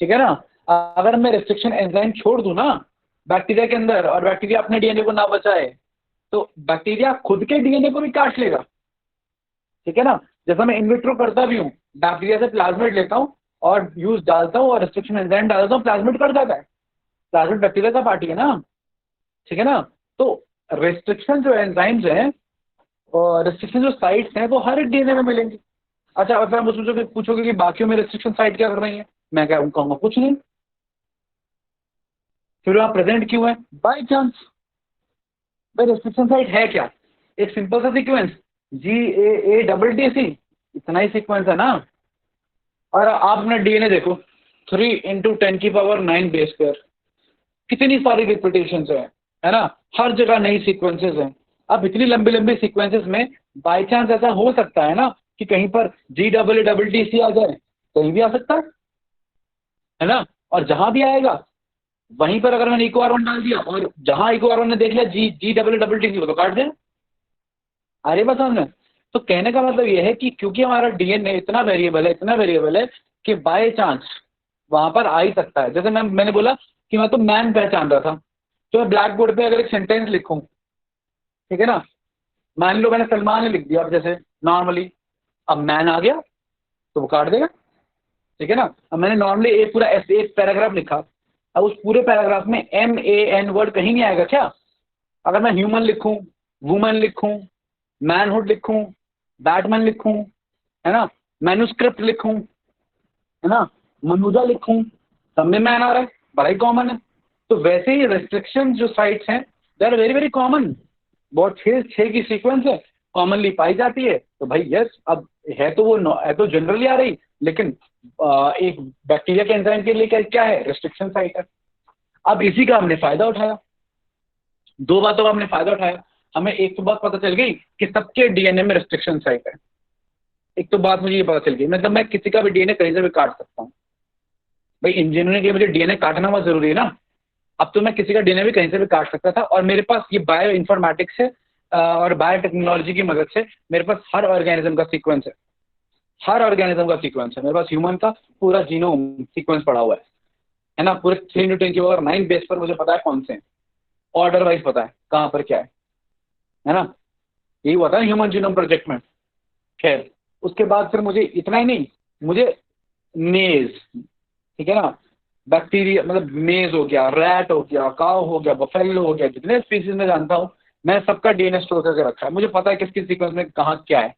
ठीक है ना, अगर मैं रेस्ट्रिक्शन एंजाइम छोड़ दूं ना बैक्टीरिया के अंदर और बैक्टीरिया अपने डीएनए को ना बचाए तो बैक्टीरिया खुद के डीएनए को भी काट लेगा। ठीक है ना, जैसा मैं इनविट्रो करता भी हूँ, बैक्टीरिया से प्लाज्मिड लेता हूँ और यूज डालता हूँ और रेस्ट्रिक्शन एंजाइम डालता हूँ, प्लाज्मिड कट जाता है, प्लाज्मिड बैक्टीरिया का पार्टी है ना। ठीक है ना, तो रेस्ट्रिक्शन जो एंजाइम्स हैं और रेस्ट्रिक्शन जो साइट्स हैं वो हर एक डीएनए में मिलेंगी। अच्छा, और फिर आप पूछोगे कि बाकियों में रेस्ट्रिक्शन साइट क्या कर रही है, मैं क्या कहूँगा कुछ नहीं। फिर वहाँ प्रेजेंट क्यों है, बाय चांस। भाई रेस्ट्रिक्शन साइट है क्या, एक सिंपल सा सीक्वेंस GAATTC, इतना ही सीक्वेंस है ना। और आप अपना डीएनए देखो 3 × 10⁹ बेस पेयर, कितनी सारी रिपीटेशन है ना, हर जगह नई सीक्वेंसेस हैं। अब इतनी लंबी लंबी सीक्वेंसेस में बाय चांस ऐसा हो सकता है ना कि कहीं पर GAATTC आ जाए, कहीं भी आ सकता है ना। और जहां भी आएगा वहीं पर अगर मैंने इको आर वन डाल दिया और जहां इको आर वन ने देख लिया जी जी डबल डबल टी तो काट देना। अरे बस हमने तो कहने का मतलब यह है कि क्योंकि हमारा डीएनए इतना वेरिएबल है, इतना वेरिएबल है कि बाय चांस वहां पर आ ही सकता है। जैसे मैंने बोला कि मैं तो मैन पहचान रहा था, तो मैं ब्लैक बोर्ड पे अगर एक सेंटेंस लिखूं, ठीक है ना, मान लो मैंने सलमान ने लिख दिया अब जैसे नॉर्मली, अब मैन आ गया तो वो काट देगा, ठीक है ना। अब मैंने नॉर्मली एक पूरा ऐसे एक पैराग्राफ लिखा, अब उस पूरे पैराग्राफ में MAN वर्ड कहीं नहीं आएगा क्या? अगर मैं ह्यूमन लिखूं, वुमन लिखूं, मैनहुड लिखूं, बैटमैन लिखूं, है ना, मैन्युस्क्रिप्ट लिखूं, है ना, मनुजा लिखूं, सब में मैन आ रहा है, बड़ा ही कॉमन है। तो वैसे ही रेस्ट्रिक्शन जो साइट्स हैं they are very very common, बहुत छह की सीक्वेंस है, कॉमनली पाई जाती है। तो भाई यस, अब है तो वो है तो जनरली आ रही, लेकिन एक बैक्टीरिया के एंजाइम के लिए क्या क्या है, रेस्ट्रिक्शन साइट है। अब इसी का हमने फायदा उठाया, दो बातों का हमने फायदा उठाया। हमें एक तो बात पता चल गई कि सबके डीएनए में रेस्ट्रिक्शन साइट है। एक तो बात मुझे ये पता चल गई, मतलब मैं किसी का भी डीएनए कहीं से भी काट सकता हूँ। भाई इंजीनियरिंग के लिए मुझे डीएनए काटना बहुत जरूरी है ना। अब तो मैं किसी का डीएनए भी कहीं से भी काट सकता था, और मेरे पास ये बायो इन्फॉर्मेटिक्स है और बायोटेक्नोलॉजी की मदद से मेरे पास हर ऑर्गेनिज्म का सीक्वेंस है, हर ऑर्गेनिज्म का सीक्वेंस है मेरे पास। ह्यूमन का पूरा जीनोम सीक्वेंस पड़ा हुआ है ना, पूरे 3 × 10⁻⁹ बेस पर मुझे पता है कौन से हैं, ऑर्डर वाइज पता है कहाँ पर क्या है ना। यही हुआ था ह्यूमन जीनोम प्रोजेक्ट में। खैर उसके बाद फिर मुझे इतना ही नहीं, मुझे मेज, ठीक है ना, बैक्टीरिया मतलब मेज हो गया, रैट हो गया, काउ हो गया, बफेलो हो गया, जितने स्पीसीज में जानता हूँ मैं सबका डीएनए स्टोर करके रखा है। मुझे पता है किसकी सीक्वेंस में कहाँ क्या है,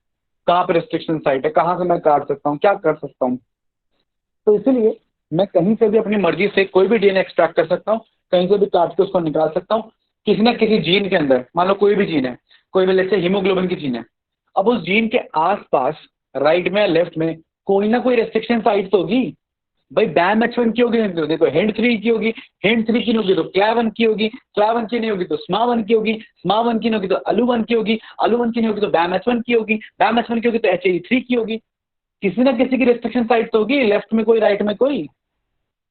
कहाँ पर रिस्ट्रिक्शन साइट है, कहाँ से मैं काट सकता हूँ, क्या कर सकता हूँ। तो इसीलिए मैं कहीं से भी अपनी मर्जी से कोई भी डीएनए एक्सट्रैक्ट कर सकता हूँ, कहीं से भी काट के उसको निकाल सकता हूँ। किसी न किसी जीन के अंदर, मान लो कोई भी जीन है, कोई भी लेट्स से हीमोग्लोबिन की जीन है, अब उस जीन के आसपास राइट में लेफ्ट में कोई ना कोई रेस्ट्रिक्शन साइट तो होगी। भाई बैम H1 की होगी तो देखो हिंड 3 की होगी, हिंड 3 की नहीं होगी तो क्लावन की होगी, क्लावन की नहीं होगी तो स्मा1 की होगी, स्मा1 की नहीं होगी तो अलू1 की होगी, अलू1 की नहीं होगी तो बैम H1 की होगी, बैम H1 की होगी तो HAE3 की होगी। किसी ना किसी की रेस्ट्रिक्शन साइट तो होगी, लेफ्ट में कोई राइट में कोई।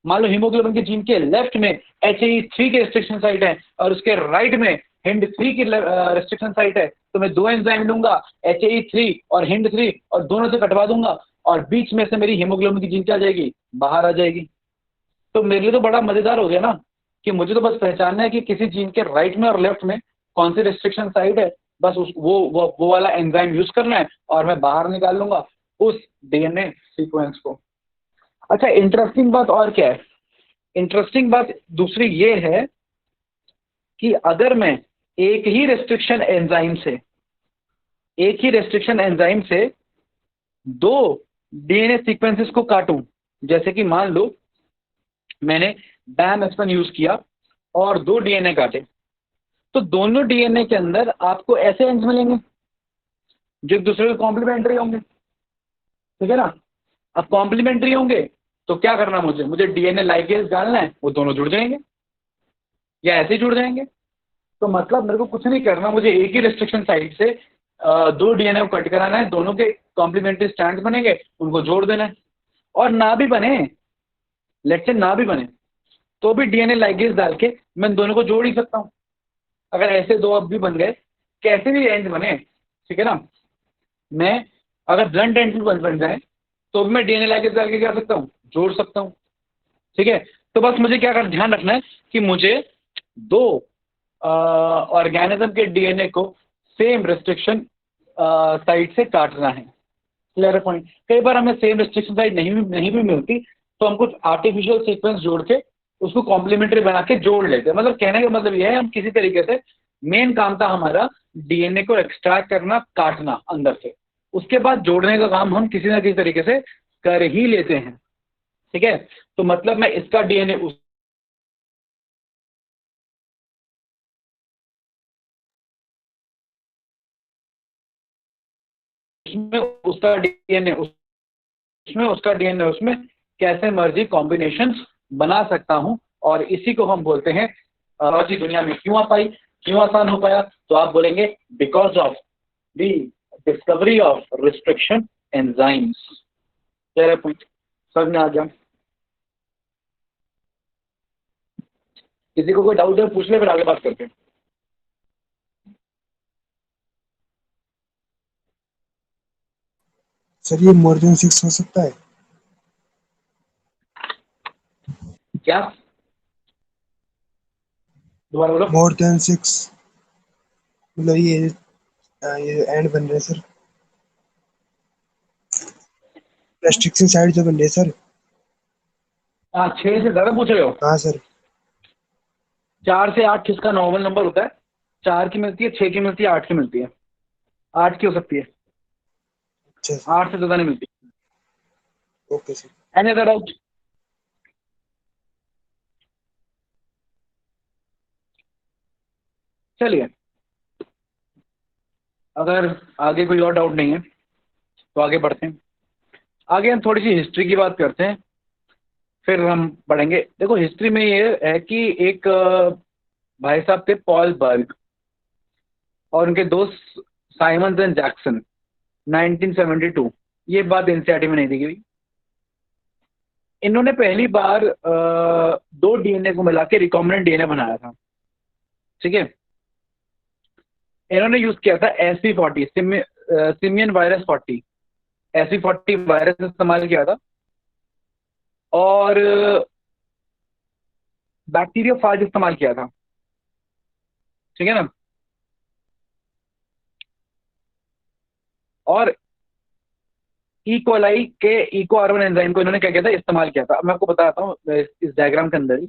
मान लो हीमोग्लोबिन के जीन के लेफ्ट में HAE3 की रेस्ट्रिक्शन साइट है और उसके राइट में हिंड 3 की रेस्ट्रिक्शन साइट है, तो मैं दो एंजाइम लूंगा HAE3 और हिंड 3 और दोनों से कटवा दूंगा और बीच में से मेरी हीमोग्लोबिन की जीन क्या आ जाएगी, बाहर आ जाएगी। तो मेरे लिए तो बड़ा मजेदार हो गया ना कि मुझे तो बस पहचानना है कि किसी जीन के राइट में और लेफ्ट में कौन सी रेस्ट्रिक्शन साइट है, बस उस वो वाला एंजाइम यूज करना है और मैं बाहर निकाल लूंगा उस डीएनए सीक्वेंस को। अच्छा इंटरेस्टिंग बात और क्या है, इंटरेस्टिंग बात दूसरी ये है कि अगर मैं एक ही रेस्ट्रिक्शन एंजाइम से, एक ही रेस्ट्रिक्शन एंजाइम से दो डीएनए सीक्वेंसेस को काटूं, जैसे कि मान लो मैंने बैम H1 यूज किया और दो डीएनए काटे, तो दोनों डीएनए के अंदर आपको ऐसे एंड्स मिलेंगे जो एक दूसरे के कॉम्प्लीमेंट्री होंगे, ठीक है ना। अब कॉम्प्लीमेंट्री होंगे तो क्या करना, मुझे डीएनए लाइगेज डालना है, वो दोनों जुड़ जाएंगे या ऐसे ही जुड़ जाएंगे। तो मतलब मेरे को कुछ नहीं करना, मुझे एक ही रेस्ट्रिक्शन साइट से दो डीएनए को कट कराना है, दोनों के कॉम्प्लीमेंट्री स्ट्रैंड्स बनेंगे, उनको जोड़ देना है। और ना भी बने, लेट्स से ना भी बने तो भी डीएनए लाइगेज डाल के मैं दोनों को जोड़ ही सकता हूँ। अगर ऐसे दो अब भी बन गए, कैसे भी एंड बने, ठीक है ना, मैं अगर ब्लंट एंड भी बन जाए तो भी मैं डीएनए लाइगेज डाल के क्या सकता हूँ, जोड़ सकता हूँ, ठीक है। तो बस मुझे क्या कर ध्यान रखना है कि मुझे दो ऑर्गेनिज्म के डीएनए को सेम रेस्ट्रिक्शन साइट से काटना है। Clear point. कई बार हमें सेम रेस्ट्रिक्शन साइट नहीं भी मिलती तो हम कुछ आर्टिफिशियल सीक्वेंस जोड़ के उसको कॉम्प्लीमेंट्री बना के जोड़ लेते हैं। मतलब कहने का मतलब यह है हम किसी तरीके से, मेन काम था हमारा डीएनए को एक्सट्रैक्ट करना, काटना अंदर से, उसके बाद जोड़ने का काम हम किसी ना किसी तरीके से कर ही लेते हैं, ठीक है। तो मतलब मैं इसका डीएनए उसमें, उसका डीएनए उसमें, उसका डीएनए उसमें, कैसे मर्जी कॉम्बिनेशंस बना सकता हूं। और इसी को हम बोलते हैं बायोलॉजी दुनिया में क्यों आ पाई, क्यों आसान हो पाया, तो आप बोलेंगे because of the discovery of restriction enzymes. Clear point, समझ में आ गया। किसी को कोई डाउट है पूछ ले, फिर आगे बात करते हैं। सर ये मोर देन 6 हो सकता है? क्या? दोबारा बोलो। मोर देन 6 मतलब ये एंड बन रहे हैं सर, रेस्ट्रिक्शन साइड जो बन रहे हैं सर। हाँ, 6 से ज्यादा पूछ रहे हो? हाँ सर। 4 से 8 किसका नॉर्मल नंबर होता है? 4 की मिलती है, 6 की मिलती है, 8 की मिलती है। 8 की हो सकती है, अच्छा सर। 8 से ज्यादा नहीं मिलती। Okay sir. Any other doubt? चलिए, अगर आगे कोई और डाउट नहीं है तो आगे बढ़ते हैं। आगे हम थोड़ी सी हिस्ट्री की बात करते हैं, फिर हम बढ़ेंगे। देखो, हिस्ट्री में ये है कि एक भाई साहब थे पॉल बर्ग, और उनके दोस्त साइमन एंड जैक्सन, 1972। ये बात एनसीईआरटी में नहीं दी गई। इन्होंने पहली बार दो डीएनए को मिला के रिकॉम्बिनेंट डीएनए बनाया था। ठीक है, इन्होंने यूज किया था SV40, simian virus 40, SV40 virus इस्तेमाल किया था, और बैक्टीरियोफाज इस्तेमाल किया था। ठीक है ना? और इकोलाई के इको आर1 एंजाइम को इन्होंने क्या किया था, इस्तेमाल किया था। अब मैं आपको बताता हूँ इस डायग्राम के अंदर ही।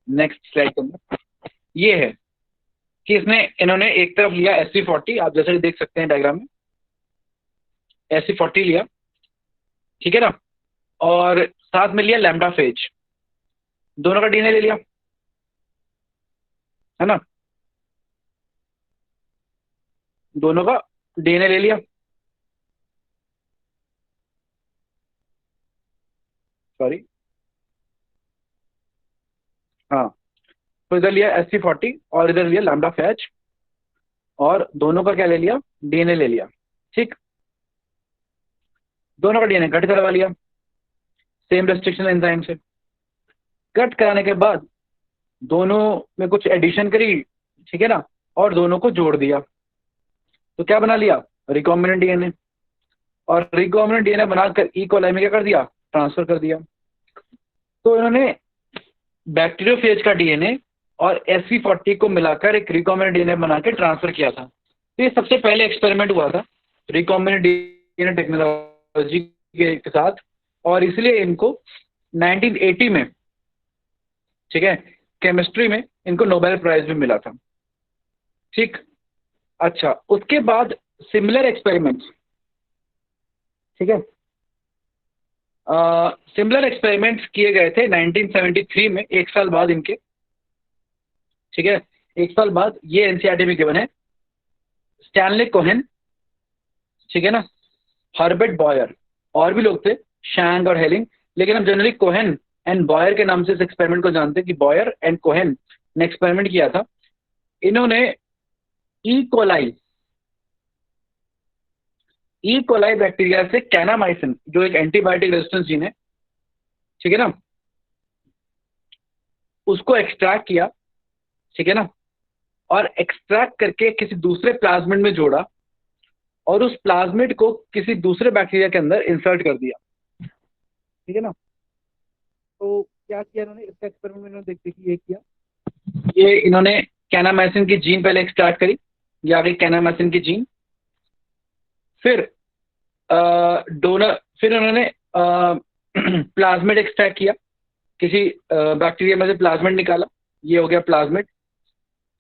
नेक्स्ट स्लाइड के अंदर ये है कि इन्होंने एक तरफ लिया SV40, आप जैसे कि देख सकते हैं डायग्राम में, SV40 लिया, ठीक है ना, और साथ में लिया लैम्डा फेज, दोनों का डीएनए ले लिया, है ना, दोनों का डीएनए ले लिया। सॉरी, हाँ, तो इधर लिया SV40 और इधर लिया लैम्डा फेज, और दोनों का क्या ले लिया, डीएनए ले लिया। ठीक, दोनों का डीएनए कट करवा लिया सेम रेस्ट्रिक्शन एंजाइम से। कट कराने के बाद दोनों में कुछ एडिशन करी, ठीक है ना, और दोनों को जोड़ दिया, तो क्या बना लिया, रिकॉम्बिनेंट डीएनए। और रिकॉम्बिनेंट डीएनए बनाकर ई कोलाई में क्या कर दिया, ट्रांसफर कर दिया। तो इन्होंने बैक्टीरियोफेज का डीएनए और SV40 को मिलाकर एक रिकॉम्बिनेंट डीएनए बना के ट्रांसफर किया था। तो ये सबसे पहले एक्सपेरिमेंट हुआ था रिकॉम्बिनेंट डीएनए टेक्नोलॉजी के साथ, और इसलिए इनको 1980 में, ठीक है, केमिस्ट्री में इनको नोबेल प्राइज भी मिला था। ठीक, अच्छा, उसके बाद सिमिलर एक्सपेरिमेंट्स, ठीक है, सिमिलर एक्सपेरिमेंट्स किए गए थे 1973 में, एक साल बाद इनके, ठीक है, एक साल बाद। ये एनसीईआरटी में गिवन है। स्टैनले कोहेन, ठीक है ना, हर्बर्ट बॉयर, और भी लोग थे, शैंग और हेलिंग, लेकिन हम जनरली कोहेन एंड बॉयर के नाम से इस एक्सपेरिमेंट को जानते हैं कि बॉयर एंड कोहेन ने एक्सपेरिमेंट किया था। इन्होंने E coli E coli bacteria से कैनामाइसिन, जो एक एंटीबायोटिक रेजिस्टेंस जीन है, ठीक है ना, उसको एक्सट्रैक्ट किया, ठीक है ना, और एक्सट्रैक्ट करके किसी दूसरे प्लाज्मिड में जोड़ा, और उस प्लाज्मिड को किसी दूसरे बैक्टीरिया के अंदर इंसर्ट कर दिया। ठीक है ना? तो क्या किया इन्होंने, इसका एक्सपेरिमेंट में इन्होंने देखिए ये किया, ये इन्होंने कैनामाइसिन की जीन पहले एक्सट्रैक्ट करी, ये आ गई कैनामाइसिन की जीन। फिर डोनर, फिर उन्होंने प्लाज्मिड एक्सट्रैक्ट किया, किसी बैक्टीरिया में से प्लाज्मिड निकाला, ये हो गया प्लाज्मिड।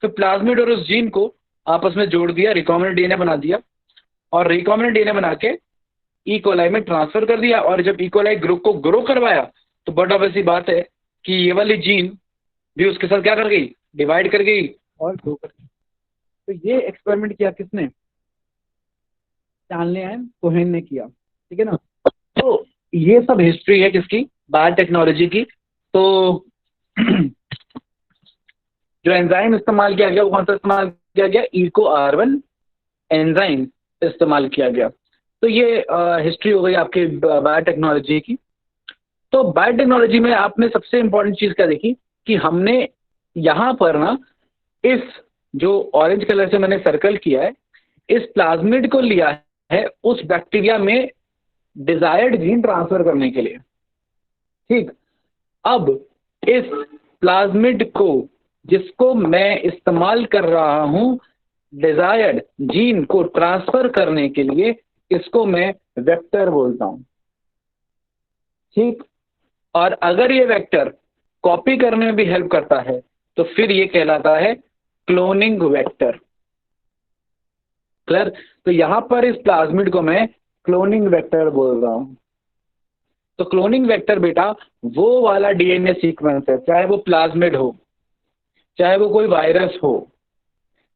फिर प्लाज्मिड और उस जीन को आपस में जोड़ दिया, रिकॉम्बिनेंट डीएनए बना दिया, और रिकॉम्बिनेंट डीएनए बना के ई कोलाई में ट्रांसफर कर दिया। और जब ई कोलाई ग्रुप को ग्रो करवाया, तो बट ऑब्वियसली बात है कि ये वाली जीन भी उसके साथ क्या कर गई, डिवाइड कर गई और ग्रो कर गई। तो ये एक्सपेरिमेंट किया किसने, स्टैनले एंड कोहेन ने किया। ठीक है ना? तो ये सब हिस्ट्री है किसकी, बायोटेक्नोलॉजी की। तो जो एंजाइम इस्तेमाल किया गया वो कौन सा इस्तेमाल किया गया, इको आर1 एंजाइम इस्तेमाल किया गया। तो ये हिस्ट्री हो गई आपके बायोटेक्नोलॉजी की। तो तो बायोटेक्नोलॉजी में आपने सबसे इंपॉर्टेंट चीज क्या देखी कि हमने यहां पर ना इस जो ऑरेंज कलर से मैंने सर्कल किया है, इस प्लाज्मिड को लिया है उस बैक्टीरिया में डिजायर्ड जीन ट्रांसफर करने के लिए। ठीक, अब इस प्लाज्मिड को जिसको मैं इस्तेमाल कर रहा हूं डिजायर्ड जीन को ट्रांसफर करने के लिए, इसको मैं वेक्टर बोलता हूं। ठीक, और अगर ये वेक्टर कॉपी करने में भी हेल्प करता है तो फिर ये कहलाता है क्लोनिंग वेक्टर। क्लियर? तो यहां पर इस प्लाज्मिड को मैं क्लोनिंग वेक्टर बोल रहा हूं। तो क्लोनिंग वेक्टर बेटा वो वाला डीएनए सीक्वेंस है, चाहे वो प्लाज्मिड हो, चाहे वो कोई वायरस हो,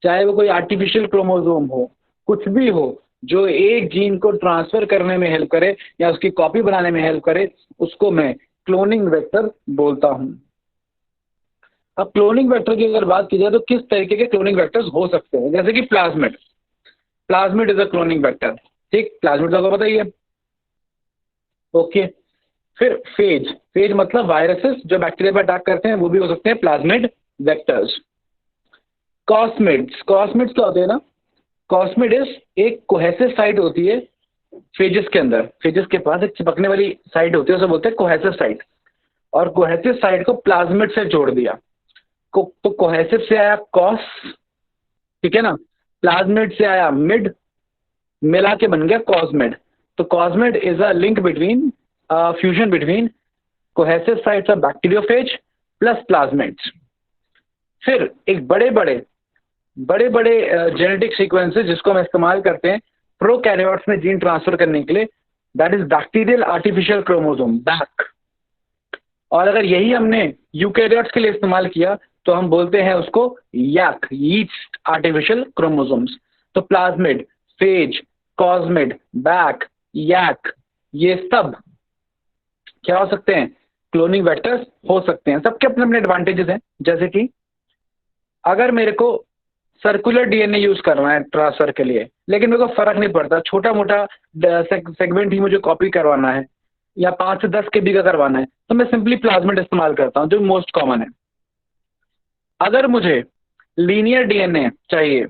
चाहे वो कोई आर्टिफिशियल क्रोमोसोम हो, कुछ भी हो जो एक जीन को ट्रांसफर करने में हेल्प करे या उसकी कॉपी बनाने में हेल्प करे, उसको मैं क्लोनिंग वेक्टर बोलता हूं। अब क्लोनिंग वेक्टर की अगर बात की जाए तो किस तरीके के क्लोनिंग वेक्टर्स हो सकते हैं, जैसे कि plasmid. Plasmid is a cloning vector. ठीक, प्लाज्मिड तो आपको पता ही है। ओके, फिर फेज। फेज मतलब वायरसेस जो बैक्टीरिया पर अटैक करते हैं वो भी हो सकते हैं प्लाज्मिड वेक्टर्स। कॉस्मिड्स। कॉस्मिड्स क्या होते हैं ना, कॉस्मिड्स एक कोहेसिव साइट होती है फेजेस के अंदर। फेजेस के पास एक चिपकने वाली साइट होती है, उसे बोलते हैं कोहेसिव साइट। और कोहेसिव साइट को प्लाज्मिड से जोड़ दिया। तो कोहेसिव से आया कॉस, ठीक है ना, प्लाज्मिड से आया मिड, मिला के बन गया कॉस्मिड। तो cosmid is a link between fusion between cohesive sites of bacteriophage plus plasmids. फिर एक बड़े बड़े जेनेटिक सीक्वेंसेस जिसको हम इस्तेमाल करते हैं प्रोकैरियोट्स में जीन ट्रांसफर करने के लिए, that is bacterial artificial chromosome, back. और अगर यही हमने यूकैरियोट्स के लिए इस्तेमाल किया तो हम बोलते हैं उसको याक, यीस्ट आर्टिफिशियल क्रोमोसोम्स। तो प्लाज्मिड, फेज, कॉस्मिड, बैक, याक, ये सब क्या हो सकते हैं, क्लोनिंग वेक्टर्स हो सकते हैं। सबके अपने अपने एडवांटेजेस हैं। जैसे कि अगर मेरे को सर्कुलर डीएनए यूज करना है ट्रांसफर के लिए, लेकिन मेरे को फर्क नहीं पड़ता, छोटा मोटा सेगमेंट ही मुझे कॉपी करवाना है या 5 से 10 केबी का करवाना है, तो मैं सिंपली प्लाज्मिड इस्तेमाल करता हूं जो मोस्ट कॉमन है। अगर मुझे लीनियर डीएनए चाहिए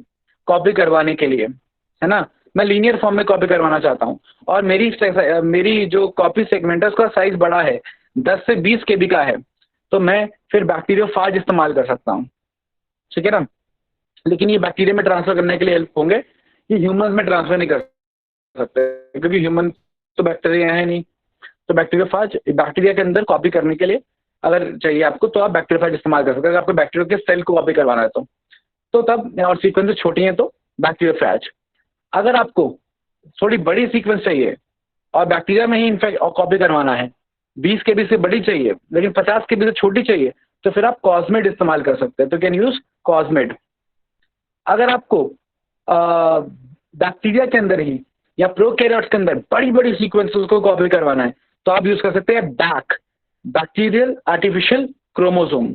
कॉपी करवाने के लिए, है ना, मैं लीनियर फॉर्म में कॉपी करवाना चाहता हूं और मेरी जो कॉपी सेगमेंट है उसका साइज बड़ा है, 10 से 20 केबी का है, तो मैं फिर बैक्टीरियोफाज इस्तेमाल कर सकता हूं। ठीक है ना, लेकिन ये बैक्टीरिया में ट्रांसफर करने के लिए हेल्प होंगे, ये ह्यूमन में ट्रांसफर नहीं कर सकते क्योंकि ह्यूमन तो बैक्टीरिया है नहीं। तो बैक्टीरियोफाज बैक्टीरिया के अंदर कॉपी करने के लिए अगर चाहिए आपको तो आप बैक्टीरियोफाज इस्तेमाल कर सकते हैं। अगर आपको बैक्टीरिया के सेल को कॉपी करवाना है तो तब, और सीक्वेंस छोटी हैं तो बैक्टीरियोफाज। अगर आपको थोड़ी बड़ी सीक्वेंस चाहिए और बैक्टीरिया में ही इनफेक्ट कॉपी करवाना है, 20 केबी से बड़ी चाहिए लेकिन 50 केबी से छोटी चाहिए, तो फिर आप कॉस्मिड इस्तेमाल कर सकते हैं। तो कैन यूज कॉस्मिड। अगर आपको बैक्टीरिया के अंदर ही या प्रोकैरियोट्स के अंदर बड़ी बड़ी सीक्वेंसेस को कॉपी करवाना है तो आप यूज कर सकते हैं बैक, बैक्टीरियल आर्टिफिशियल क्रोमोसोम।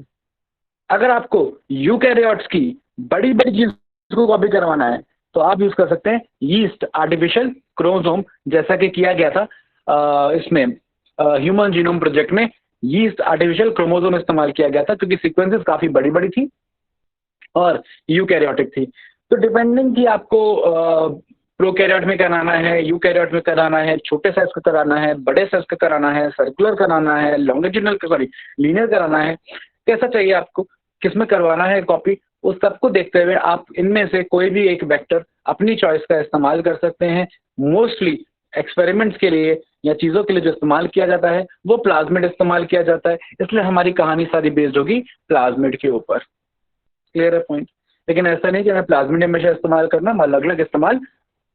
अगर आपको यूकैरियोट्स की बड़ी बड़ी चीज को कॉपी करवाना है तो आप यूज कर सकते हैं यीस्ट आर्टिफिशियल क्रोमोसोम, जैसा कि किया गया था इसमें ह्यूमन जीनोम प्रोजेक्ट में यीस्ट आर्टिफिशियल क्रोमोसोम इस्तेमाल किया गया था क्योंकि सीक्वेंसेस काफी बड़ी बड़ी थी और यूकैरियोटिक थी। तो डिपेंडिंग कि आपको प्रोकैरियोट में कराना है, यूकैरियोट में कराना है, छोटे साइज का कराना है, बड़े साइज का कराना है, सर्कुलर कराना है, लॉन्गिट्यूडनल सॉरी लीनियर कराना है, कैसा चाहिए आपको, किसमें करवाना है कॉपी, उस सबको देखते हुए आप इनमें से कोई भी एक वेक्टर अपनी चॉइस का इस्तेमाल कर सकते हैं। मोस्टली एक्सपेरिमेंट्स के लिए या चीज़ों के लिए जो इस्तेमाल किया जाता है वो प्लाज्मिड इस्तेमाल किया जाता है, इसलिए हमारी कहानी सारी बेस्ड होगी प्लाज्मिड के ऊपर। क्लियर है पॉइंट? लेकिन ऐसा नहीं कि हमें प्लाज्मिड हमेशा इस्तेमाल करना, हम अलग अलग इस्तेमाल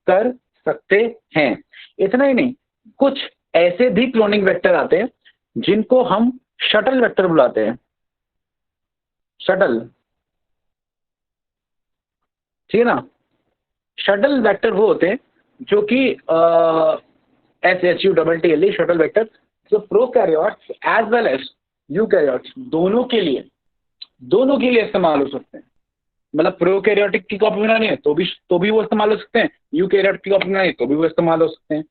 कर सकते हैं। इतना ही नहीं, कुछ ऐसे भी क्लोनिंग वेक्टर आते हैं जिनको हम शटल वेक्टर बुलाते हैं। शटल, ठीक है ना, शटल वेक्टर वो होते हैं जो कि SHUTTLE शटल वेक्टर, जो prokaryotes as well as eukaryotes दोनों के लिए इस्तेमाल हो सकते हैं। मतलब प्रोकैरियोटिक की कॉपी बनानी है तो भी वो इस्तेमाल हो सकते हैं, यूकैरियोट की कॉपी बनानी है तो भी वो इस्तेमाल हो सकते हैं।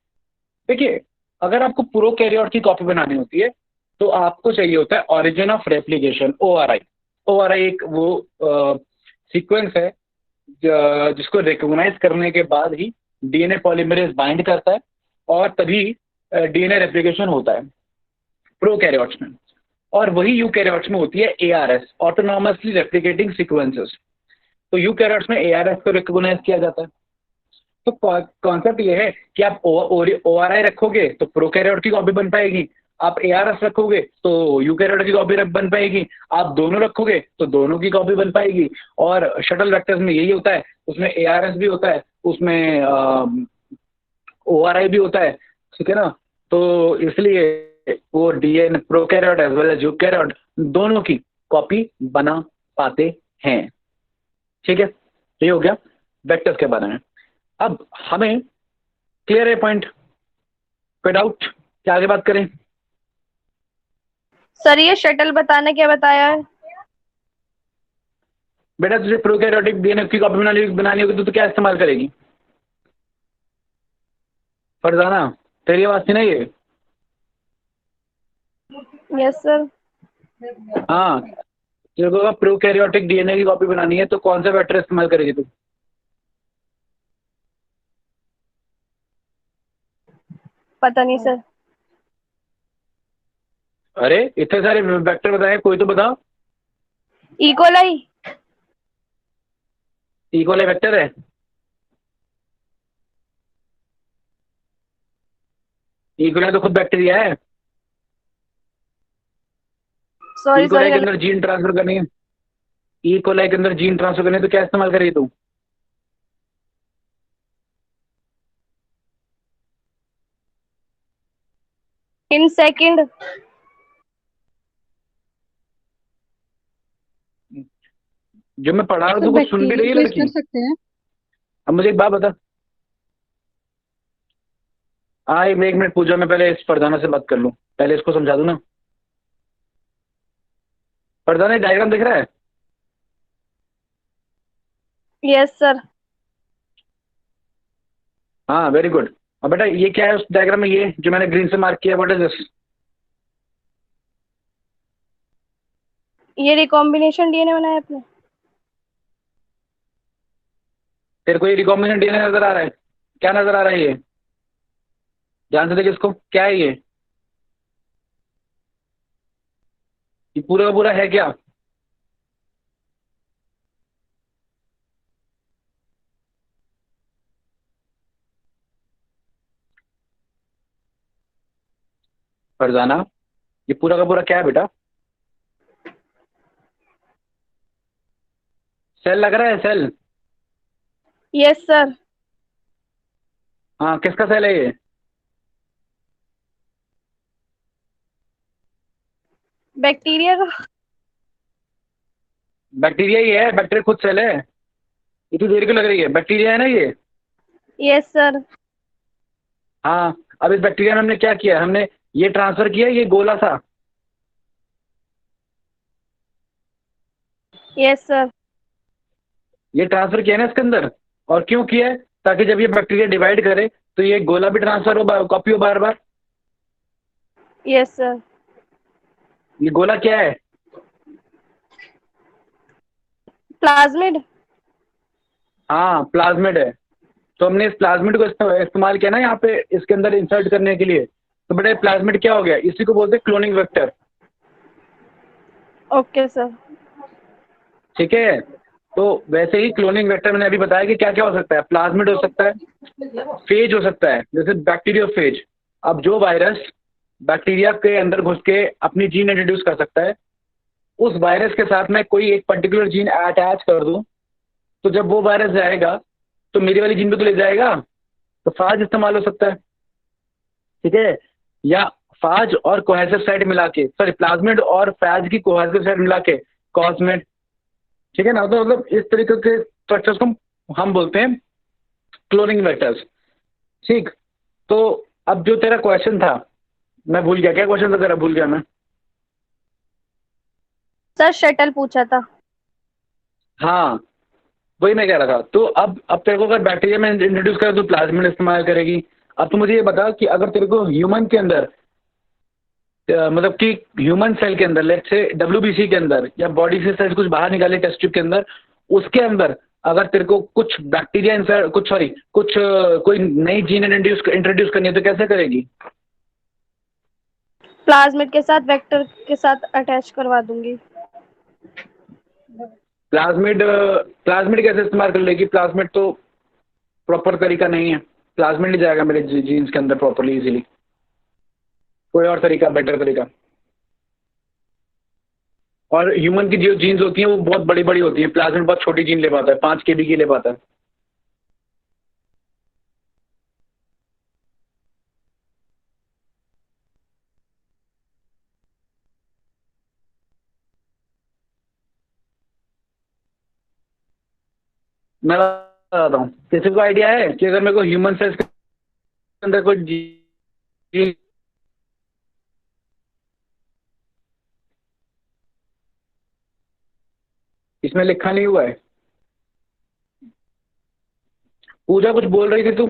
देखिए, अगर आपको प्रोकैरियोट की कॉपी बनानी होती है तो आपको चाहिए होता है origin of replication, ORI। ORI एक वो सीक्वेंस है जिसको रिकॉग्नाइज करने के बाद ही डीएनए पॉलीमरेज बाइंड करता है और तभी डीएनए रेप्लिकेशन होता है प्रोकैरियोट्स में। और वही यूकैरियोट्स में होती है ARS, ऑटोनॉमसली रेप्लिकेटिंग सीक्वेंसेस। तो यूकैरियोट्स में ARS को रिकॉग्नाइज किया जाता है। तो कॉन्सेप्ट ये है कि आप ORI रखोगे तो प्रोकैरियोट की कॉपी बन पाएगी, आप ARS रखोगे तो यूकैरियोट की कॉपी बन पाएगी, आप दोनों रखोगे तो दोनों की कॉपी बन पाएगी। और शटल वेक्टर्स में यही होता है, उसमें ARS भी होता है, उसमें ORI भी होता है, ठीक है ना। तो इसलिए वो DNA prokaryote as well as eukaryote दोनों की कॉपी बना पाते हैं, ठीक है। ये हो गया वेक्टर्स के बारे में। अब हमें क्लियर है पॉइंट, कोई डाउट क्या आगे बात करें? सर ये शटल बताना क्या बताया है? बेटा तुझे प्रोकैरियोटिक डीएनए की कॉपी बनानी होगी तो क्या इस्तेमाल करेगी? फरजाना तेरी आवाज थी ना ये? Yes sir. हाँ, तेरे को प्रोकैरियोटिक डीएनए की कॉपी बनानी है तो कौन सा वेक्टर इस्तेमाल करेगी तू? पता नहीं सर। अरे इतने सारे वेक्टर बताए, कोई तो बता। इकोलाई। इकोलाई वेक्टर है? इकोलाई तो खुद बैक्टीरिया है। सॉरी इकोलाई के सॉरी। अंदर जीन ट्रांसफर करनी है, इकोलाई के अंदर जीन ट्रांसफर करनी है तो क्या इस्तेमाल करेगी तू? In second. जो मैं पढ़ा रहा हूँ सर तो कुछ सुन भी रही है बैक्टीरिया लड़की? कर सकते हैं। अब मुझे एक बात बता। हाँ एक मिनट पूजा, मैं पहले इस फरजाना से बात कर लूँ, पहले इसको समझा दूँ ना। फरजाना डायग्राम दिख रहा है? Yes sir. हाँ वेरी गुड। अब बेटा ये क्या है उस डायग्राम में, ये जो मैंने ग्रीन से मार्क किया, व्हाट इज दिस? ये रिकॉम्बिनेशन डीएनए बनाया आपने? तेरे को ये रिकॉम्बिनेशन डीएनए नजर आ रहा है? क्या नजर आ रहा है ये? ध्यान से देख इसको, क्या है ये पूरा का पूरा है क्या? फरजाना ये पूरा का पूरा क्या है बेटा? सेल लग रहा है, सेल? Yes sir. हाँ किसका सेल है ये? बैक्टीरिया का। बैक्टीरिया ही है, बैक्टीरिया खुद सेल है। इतनी देर क्यों लग रही है? बैक्टीरिया है ना ये? Yes sir. हाँ अब इस बैक्टीरिया में हमने क्या किया, हमने ये ट्रांसफर किया, ये गोला सा। Yes sir. ये ट्रांसफर किया ना इसके अंदर, और क्यों किया है? ताकि जब ये बैक्टीरिया डिवाइड करे तो ये गोला भी ट्रांसफर हो, कॉपी हो बार बार। Yes sir. ये गोला क्या है? प्लाज्मिड। हाँ प्लाज्मिड है। तो हमने इस प्लाज्मिड को इस्तेमाल किया ना यहाँ पे इसके अंदर इंसर्ट करने के लिए। तो बेटा प्लाज्मिड क्या हो गया? इसी को बोलते हैं क्लोनिंग वेक्टर, ओके सर। ठीक है। तो वैसे ही क्लोनिंग वेक्टर मैंने अभी बताया कि क्या क्या हो सकता है। प्लाज्मिड हो सकता है, फेज हो सकता है, जैसे बैक्टीरिया फेज। अब जो वायरस बैक्टीरिया के अंदर घुस के अपनी जीन इंट्रोड्यूस कर सकता है, उस वायरस के साथ मैं कोई एक पर्टिकुलर जीन अटैच कर दूं, तो जब वो वायरस जाएगा तो मेरी वाली जीन पे तो ले जाएगा, तो फाज इस्तेमाल हो सकता है, ठीक है। या फाज और कोहेसिव साइट मिला के, सॉरी प्लाज्मिड और फाज की कोहेसिव साइट मिला के कॉस्मेट, ठीक है ना। तो मतलब इस तरीके के स्ट्रक्चर्स को हम बोलते हैं क्लोनिंग वेक्टर्स, ठीक। तो अब जो तेरा क्वेश्चन था मैं भूल गया, क्या क्वेश्चन था तेरा? भूल गया मैं। सर शटल पूछा था। हाँ वही मैं कह रहा था। तो अब तेरे को अगर बैक्टीरिया में इंट्रोड्यूस करे तो प्लाज्मिड इस्तेमाल करेगी। अब तो मुझे ये बता कि अगर तेरे को ह्यूमन के अंदर मतलब कि ह्यूमन सेल के अंदर, लेट्स से WBC के अंदर या बॉडी से सेल कुछ बाहर निकाले टेस्ट ट्यूब के अंदर, उसके अंदर अगर तेरे को कुछ बैक्टीरिया इंसर्ट, कुछ सॉरी कुछ कोई नई जीन इंट्रोड्यूस करनी है तो कैसे करेगी? प्लाज्मिड के साथ वेक्टर के साथ अटैच करवा दूंगी। प्लाज्मिड प्लाज्मिड कैसे इस्तेमाल कर लेगी? प्लाज्मिड तो प्रॉपर तरीका नहीं है, प्लाज्मिड नहीं जाएगा मेरे जीन्स के अंदर प्रॉपरली इजीली। कोई और तरीका, बेटर तरीका। और ह्यूमन की जो जीन्स होती हैं वो बहुत बड़ी बड़ी होती हैं, प्लाज्मिड बहुत छोटी जीन ले पाता है, 5 KB की ले पाता है। मैं बताता हूँ, किसी को आइडिया है कि अगर मेरे को ह्यूमन सेल्स के अंदर कोई जीन, इसमें लिखा नहीं हुआ है। पूजा कुछ बोल रही थी तू?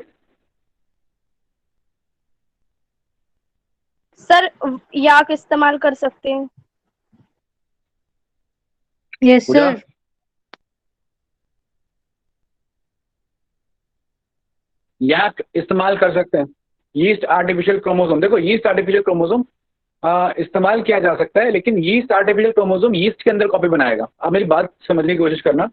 सर याक इस्तेमाल कर सकते हैं। यस पूजा सर। याक इस्तेमाल कर सकते हैं। यीस्ट आर्टिफिशियल क्रोमोसोम, देखो यीस्ट आर्टिफिशियल क्रोमोसोम इस्तेमाल किया जा सकता है, लेकिन यीस्ट आर्टिफिशियल क्रोमोसोम यीस्ट के अंदर कॉपी बनाएगा। अब मेरी बात समझने की कोशिश करना,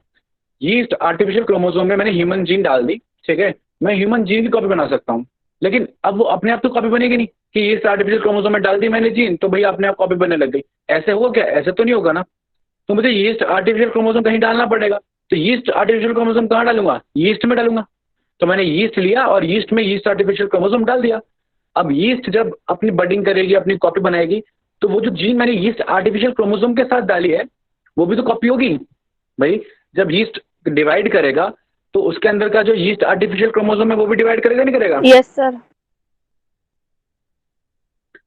यीस्ट आर्टिफिशियल क्रोमोसोम में मैंने ह्यूमन जीन डाल दी, ठीक है, मैं ह्यूमन जीन की कॉपी बना सकता हूँ, लेकिन अब वो अपने आप तो कॉपी बनेगी नहीं कि यीस्ट आर्टिफिशियल क्रोमोसोम में डाल दी मैंने जीन तो भैया अपने आप कॉपी बनने लग गई। ऐसे होगा क्या? ऐसे तो नहीं होगा ना। तो मुझे यीस्ट आर्टिफिशियल क्रोमोसोम कहीं डालना पड़ेगा। तो यीस्ट आर्टिफिशियल क्रोमोसोम कहाँ डालूंगा? यीस्ट में डालूंगा। तो मैंने यीस्ट लिया और यीस्ट में यीस्ट आर्टिफिशियल क्रोमोसोम डाल दिया। अब यीस्ट जब अपनी बडिंग करेगी, अपनी कॉपी बनाएगी, तो वो जो जीन मैंने यीस्ट आर्टिफिशियल क्रोमोसोम के साथ डाली है वो भी तो कॉपी होगी भाई। जब यीस्ट डिवाइड करेगा तो उसके अंदर का जो यीस्ट आर्टिफिशियल क्रोमोसोम है वो भी डिवाइड करेगा नहीं करेगा? Yes sir.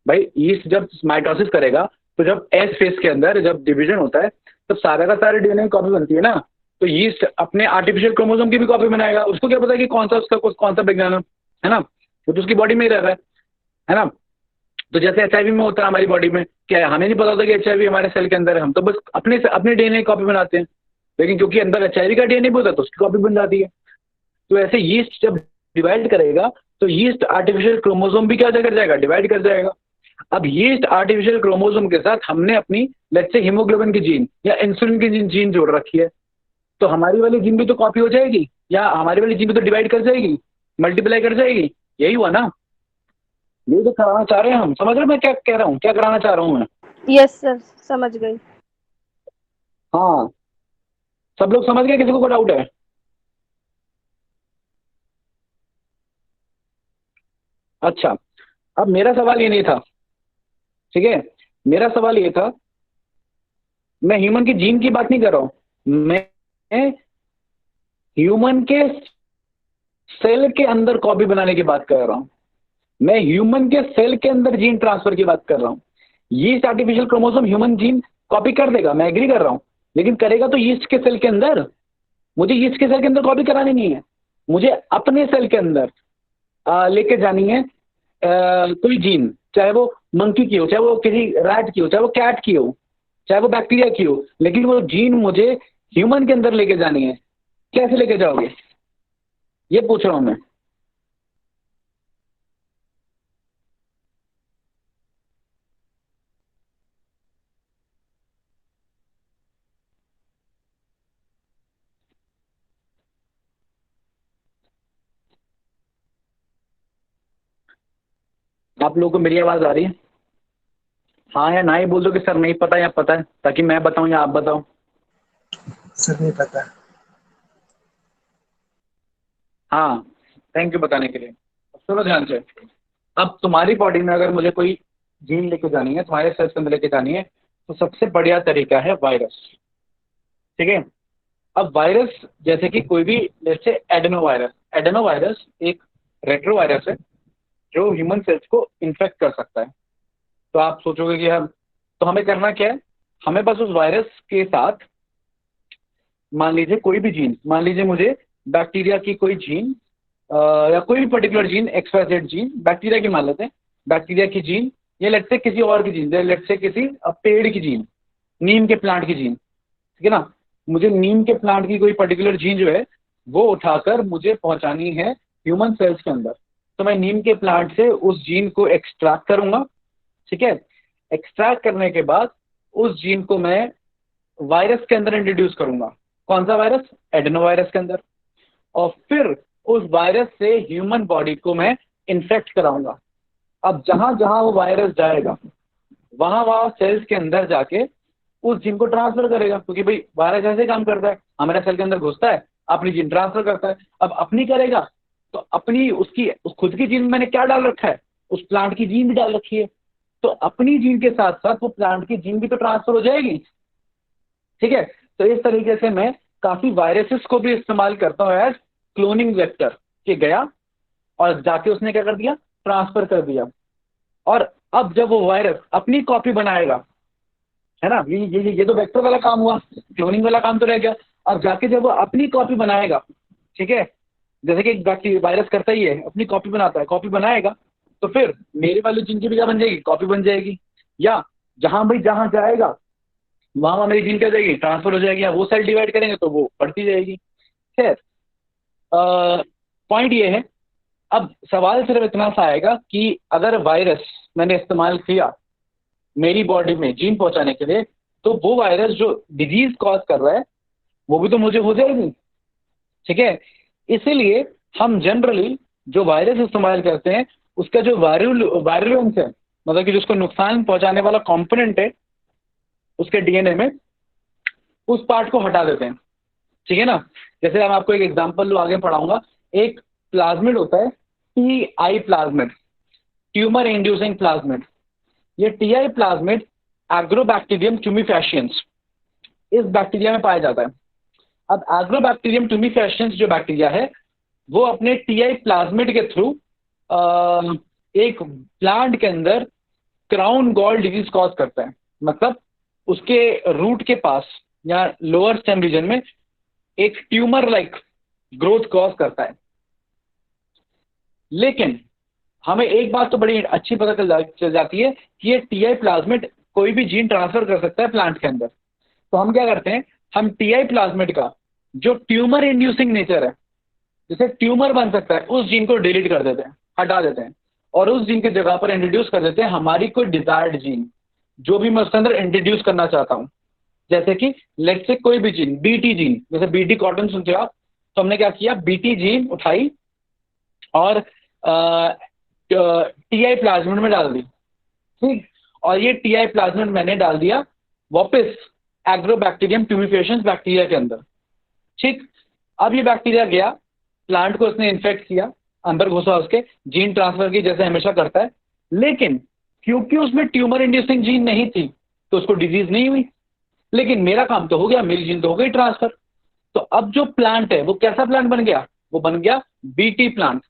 भाई यीस्ट जब माइटोसिस करेगा तो जब एस फेज के अंदर जब डिवीजन होता है तब सारा का सारा DNA की कॉपी बनती है ना। तो यीस्ट अपने आर्टिफिशियल क्रोमोसोम की भी कॉपी बनाएगा। उसको क्या पता कि कौन सा उसका कौन सा विज्ञान है ना, वो तो उसकी बॉडी में ही रह रहा है ना। तो जैसे HIV में होता है हमारी बॉडी में, क्या है हमें नहीं पता होता कि HIV हमारे सेल के अंदर है, हम तो बस अपने DNA की कॉपी बनाते हैं, लेकिन क्योंकि अंदर HIV का DNA भी होता है तो उसकी कॉपी बन जाती है। तो ऐसे यीस्ट जब डिवाइड करेगा तो यीस्ट आर्टिफिशियल क्रोमोसोम भी क्या कर जाएगा? डिवाइड कर जाएगा। अब यीस्ट आर्टिफिशियल क्रोमोसोम के साथ हमने अपनी लेट्स से हीमोग्लोबिन की जीन या इंसुलिन की जीन जोड़ रखी है, तो हमारी वाली जीन भी तो कॉपी हो जाएगी या हमारी वाली जीन भी तो डिवाइड कर जाएगी, मल्टीप्लाई कर जाएगी। यही हुआ ना, यही तो कराना चाह रहे हैं हम। समझ रहे हो मैं क्या कह रहा हूँ, क्या कराना चाह रहा हूँ मैं? यस सर, समझ गई। हाँ, सब लोग समझ गए? किसी को कोई डाउट है? अच्छा, अब मेरा सवाल ये नहीं था, ठीक है, मेरा सवाल ये था, मैं ह्यूमन की जीन की बात नहीं कर रहा हूं, मैं ह्यूमन के सेल के अंदर कॉपी बनाने की बात कर रहा हूं। मैं ह्यूमन के सेल के अंदर जीन ट्रांसफर की बात कर रहा हूं। Yeast artificial chromosome human gene copy कर देगा, मैं एग्री कर रहा हूं, लेकिन करेगा तो यीस्ट के सेल के अंदर। मुझे यीस्ट के सेल के अंदर कॉपी करानी नहीं है, मुझे अपने सेल के अंदर लेके जानी है कोई जीन, चाहे वो मंकी की हो, चाहे वो किसी रैट की हो, चाहे वो कैट की हो, चाहे वो बैक्टीरिया की हो, लेकिन वो जीन मुझे ह्यूमन के अंदर लेके जानी है। कैसे लेके जाओगे ये पूछ रहा हूं मैं। आप लोगों को मेरी आवाज आ रही है? हाँ या ना ही बोल दो कि सर नहीं पता या पता है, ताकि मैं बताऊं या आप बताओ। सर नहीं पता। हाँ, थैंक यू बताने के लिए। सुनो ध्यान से, अब तुम्हारी बॉडी में अगर मुझे कोई जीन लेके जानी है, तुम्हारे सेल्स के अंदर लेके जानी है, तो सबसे बढ़िया तरीका है वायरस, ठीक है। अब वायरस जैसे कि कोई भी जैसे एडेनो वायरस एक रेट्रो वायरस है जो ह्यूमन सेल्स को इन्फेक्ट कर सकता है। तो आप सोचोगे कि हम, तो हमें करना क्या है, हमें बस उस वायरस के साथ मान लीजिए कोई भी जीन, मान लीजिए मुझे बैक्टीरिया की कोई जीन या कोई भी particular gene XYZ gene, bacteria की मान लेते हैं, बैक्टीरिया की जीन या लेट्स से किसी और की जीन, लेट्स से किसी पेड़ की जीन, नीम के प्लांट की जीन, ठीक है ना, मुझे नीम के प्लांट की कोई पर्टिकुलर जीन जो है वो उठाकर मुझे पहुंचानी है ह्यूमन सेल्स के अंदर। तो मैं नीम के प्लांट से उस जीन को एक्सट्रैक्ट करूंगा, ठीक है। एक्सट्रैक्ट करने के बाद उस जीन को मैं वायरस के अंदर इंट्रोड्यूस करूंगा। कौन सा वायरस? एडेनो वायरस के अंदर। और फिर उस वायरस से ह्यूमन बॉडी को मैं इन्फेक्ट कराऊंगा। अब जहां जहां वो वायरस जाएगा वहां वहां सेल्स के अंदर जाके उस जीन को ट्रांसफर करेगा, क्योंकि भाई वायरस ऐसे काम करता है, हमारे सेल के अंदर घुसता है, अपनी जीन ट्रांसफर करता है। अब अपनी करेगा तो अपनी उसकी उस खुद की जीन में मैंने क्या डाल रखा है? उस प्लांट की जीन भी डाल रखी है, तो अपनी जीन के साथ साथ वो प्लांट की जीन भी तो ट्रांसफर हो जाएगी, ठीक है। तो इस तरीके से मैं काफी वायरसेस को भी इस्तेमाल करता हूँ एज क्लोनिंग वेक्टर, कि गया और जाके उसने क्या कर दिया? ट्रांसफर कर दिया। और अब जब वो वायरस अपनी कॉपी बनाएगा, है ना, ये तो वेक्टर वाला काम हुआ, क्लोनिंग वाला काम तो रह गया। अब जाके जब वो अपनी कॉपी बनाएगा, ठीक है, जैसे कि बैक्टीरिया वायरस करता ही है, अपनी कॉपी बनाता है, कॉपी बनाएगा तो फिर मेरे वाली जीन की भी क्या बन जाएगी? कॉपी बन जाएगी। या जहां भाई जहां जाएगा वहां वहां मेरी जीन क्या जाएगी? ट्रांसफर हो जाएगी। या वो सेल डिवाइड करेंगे तो वो बढ़ती जाएगी। खैर, पॉइंट ये है, अब सवाल सिर्फ इतना सा आएगा कि अगर वायरस मैंने इस्तेमाल किया मेरी बॉडी में जीन पहुंचाने के लिए, तो वो वायरस जो डिजीज कॉज कर रहा है वो भी तो मुझे हो जाएगी, ठीक है। इसीलिए हम जनरली जो वायरस इस्तेमाल करते हैं उसका जो वायरुलेंस है, मतलब कि जिसको नुकसान पहुंचाने वाला कंपोनेंट है उसके डीएनए में, उस पार्ट को हटा देते हैं, ठीक है ना। जैसे हम आपको एक एग्जांपल लो, आगे पढ़ाऊंगा। एक प्लाज्मिड होता है, TI plasmid, tumour inducing plasmid. ये टीआई प्लाज्मिड एग्रोबैक्टीरियम ट्यूमीफेशियंस इस बैक्टीरिया में पाया जाता है। अब एग्रोबैक्टीरियम ट्यूमीफेशियंस जो बैक्टीरिया है वो अपने टीआई प्लाज्मिड के थ्रू एक प्लांट के अंदर क्राउन गॉल डिजीज कॉज करता है। मतलब उसके रूट के पास या लोअर स्टेम रीजन में एक ट्यूमर लाइक ग्रोथ कॉज करता है। लेकिन हमें एक बात तो बड़ी अच्छी पता चल जाती है कि ये टीआई प्लाज्मिड कोई भी जीन ट्रांसफर कर सकता है प्लांट के अंदर। तो हम क्या करते हैं, हम टीआई प्लाज्मिड का जो ट्यूमर इंड्यूसिंग नेचर है, जिसे ट्यूमर बन सकता है, उस जीन को डिलीट कर देते हैं, हटा देते हैं, और उस जीन की जगह पर इंट्रोड्यूस कर देते हैं हमारी कोई डिजायर्ड जीन, जो भी मैं उसके अंदर इंट्रोड्यूस करना चाहता हूँ। जैसे कि लेट्स से कोई भी जीन, बीटी जीन, जैसे बीटी कॉटन सुनते हो आप, तो हमने क्या किया, बीटी जीन उठाई और टीआई प्लाज्मिड में डाल दी, ठीक। और ये टीआई प्लाज्मिड मैंने डाल दिया वापस एग्रोबैक्टीरियम ट्यूमीफेशियंस बैक्टीरिया के अंदर, ठीक। अब ये बैक्टीरिया गया, प्लांट को उसने इन्फेक्ट किया, अंदर घुसा, उसके जीन ट्रांसफर की जैसे हमेशा करता है। लेकिन क्योंकि उसमें ट्यूमर इंड्यूसिंग जीन नहीं थी तो उसको डिजीज नहीं हुई। लेकिन मेरा काम तो हो गया, मेरी जीन तो हो गई ट्रांसफर। तो अब जो प्लांट है वो कैसा प्लांट बन गया? वो बन गया बीटी प्लांट,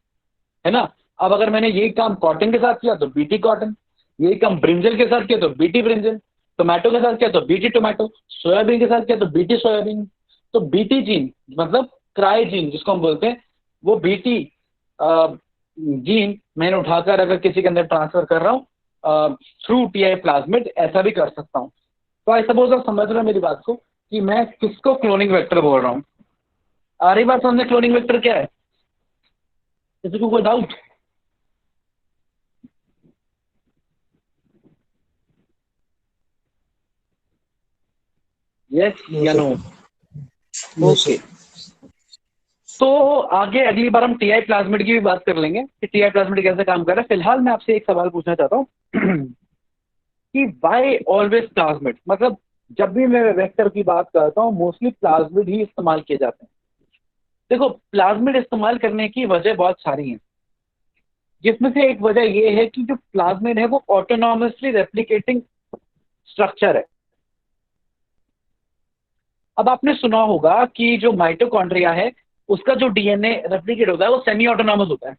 है ना। अब अगर मैंने यही काम कॉटन के साथ किया तो बीटी कॉटन, यही काम ब्रिंजल के साथ किया तो बीटी ब्रिंजल, टोमेटो के साथ किया तो बीटी टोमेटो, सोयाबीन के साथ किया तो बीटी सोयाबीन। तो बीटी जीन मतलब क्राई जीन जिसको हम बोलते हैं, वो बीटी जीन मैंने उठाकर अगर किसी के अंदर ट्रांसफर कर रहा हूँ थ्रू टीआई प्लाज्मिड, ऐसा भी कर सकता हूँ। तो आई सपोज आप समझ रहे हो मेरी बात को कि मैं किसको क्लोनिंग वेक्टर बोल रहा हूँ। आ रही बात समझे क्लोनिंग वेक्टर क्या है? किसी को कोई डाउट? यस या नो? ओके, तो आगे अगली बार हम टीआई प्लाज्मिड की भी बात कर लेंगे कि टीआई प्लाज्मिड कैसे काम कर रहा है। फिलहाल मैं आपसे एक सवाल पूछना चाहता हूँ कि व्हाई ऑलवेज प्लाज्मिड, मतलब जब भी मैं वेक्टर की बात करता हूँ मोस्टली प्लाज्मिड ही इस्तेमाल किए जाते हैं। देखो, प्लाज्मिड इस्तेमाल करने की वजह बहुत सारी हैं, जिसमें से एक वजह यह है कि जो प्लाज्मिड है वो ऑटोनॉमसली रेप्लिकेटिंग स्ट्रक्चर है। अब आपने सुना होगा कि जो माइटोकॉन्ड्रिया है उसका जो डीएनए रेप्लिकेट होता है वो सेमी ऑटोनॉमस होता है,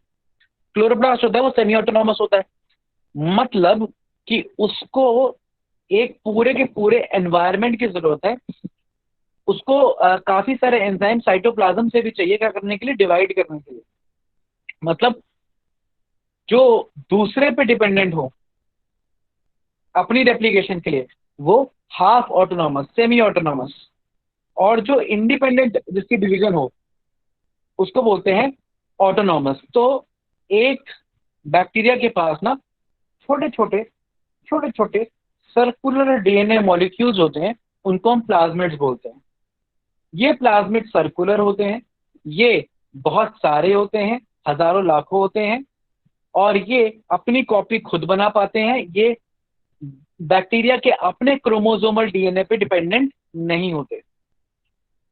क्लोरोप्लास्ट होता है वो सेमी ऑटोनॉमस होता है। मतलब कि उसको एक पूरे के पूरे एनवायरनमेंट की जरूरत है, उसको काफी सारे एंजाइम साइटोप्लाज्म से भी चाहिए, क्या करने के लिए? डिवाइड करने के लिए। मतलब जो दूसरे पे डिपेंडेंट हो अपनी रेप्लिकेशन के लिए वो हाफ ऑटोनॉमस, सेमी ऑटोनॉमस, और जो इंडिपेंडेंट जिसकी डिवीजन हो उसको बोलते हैं ऑटोनॉमस। तो एक बैक्टीरिया के पास ना छोटे छोटे सर्कुलर डीएनए मॉलिक्यूल्स होते हैं, उनको हम प्लाज्मिड्स बोलते हैं। ये प्लाज्मिड सर्कुलर होते हैं, ये बहुत सारे होते हैं, हजारों लाखों होते हैं, और ये अपनी कॉपी खुद बना पाते हैं। ये बैक्टीरिया के अपने क्रोमोसोमल डीएनए पे डिपेंडेंट नहीं होते,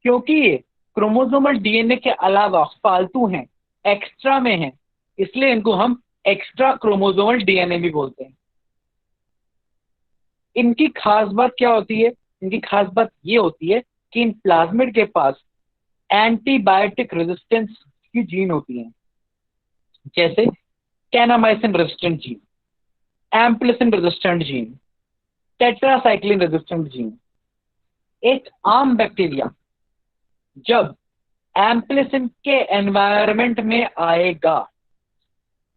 क्योंकि ये क्रोमोसोमल डीएनए के अलावा फालतू हैं, एक्स्ट्रा में हैं, इसलिए इनको हम एक्स्ट्रा क्रोमोसोमल डीएनए भी बोलते हैं। इनकी खास बात क्या होती है? इनकी खास बात ये होती है कि इन प्लाज्मिड के पास एंटीबायोटिक रेजिस्टेंस की जीन होती हैं, जैसे kanamycin resistant gene, ampicillin resistant gene, tetracycline resistant gene. एक आम बैक्टीरिया जब एम्प्लिसिन के एनवायरनमेंट में आएगा,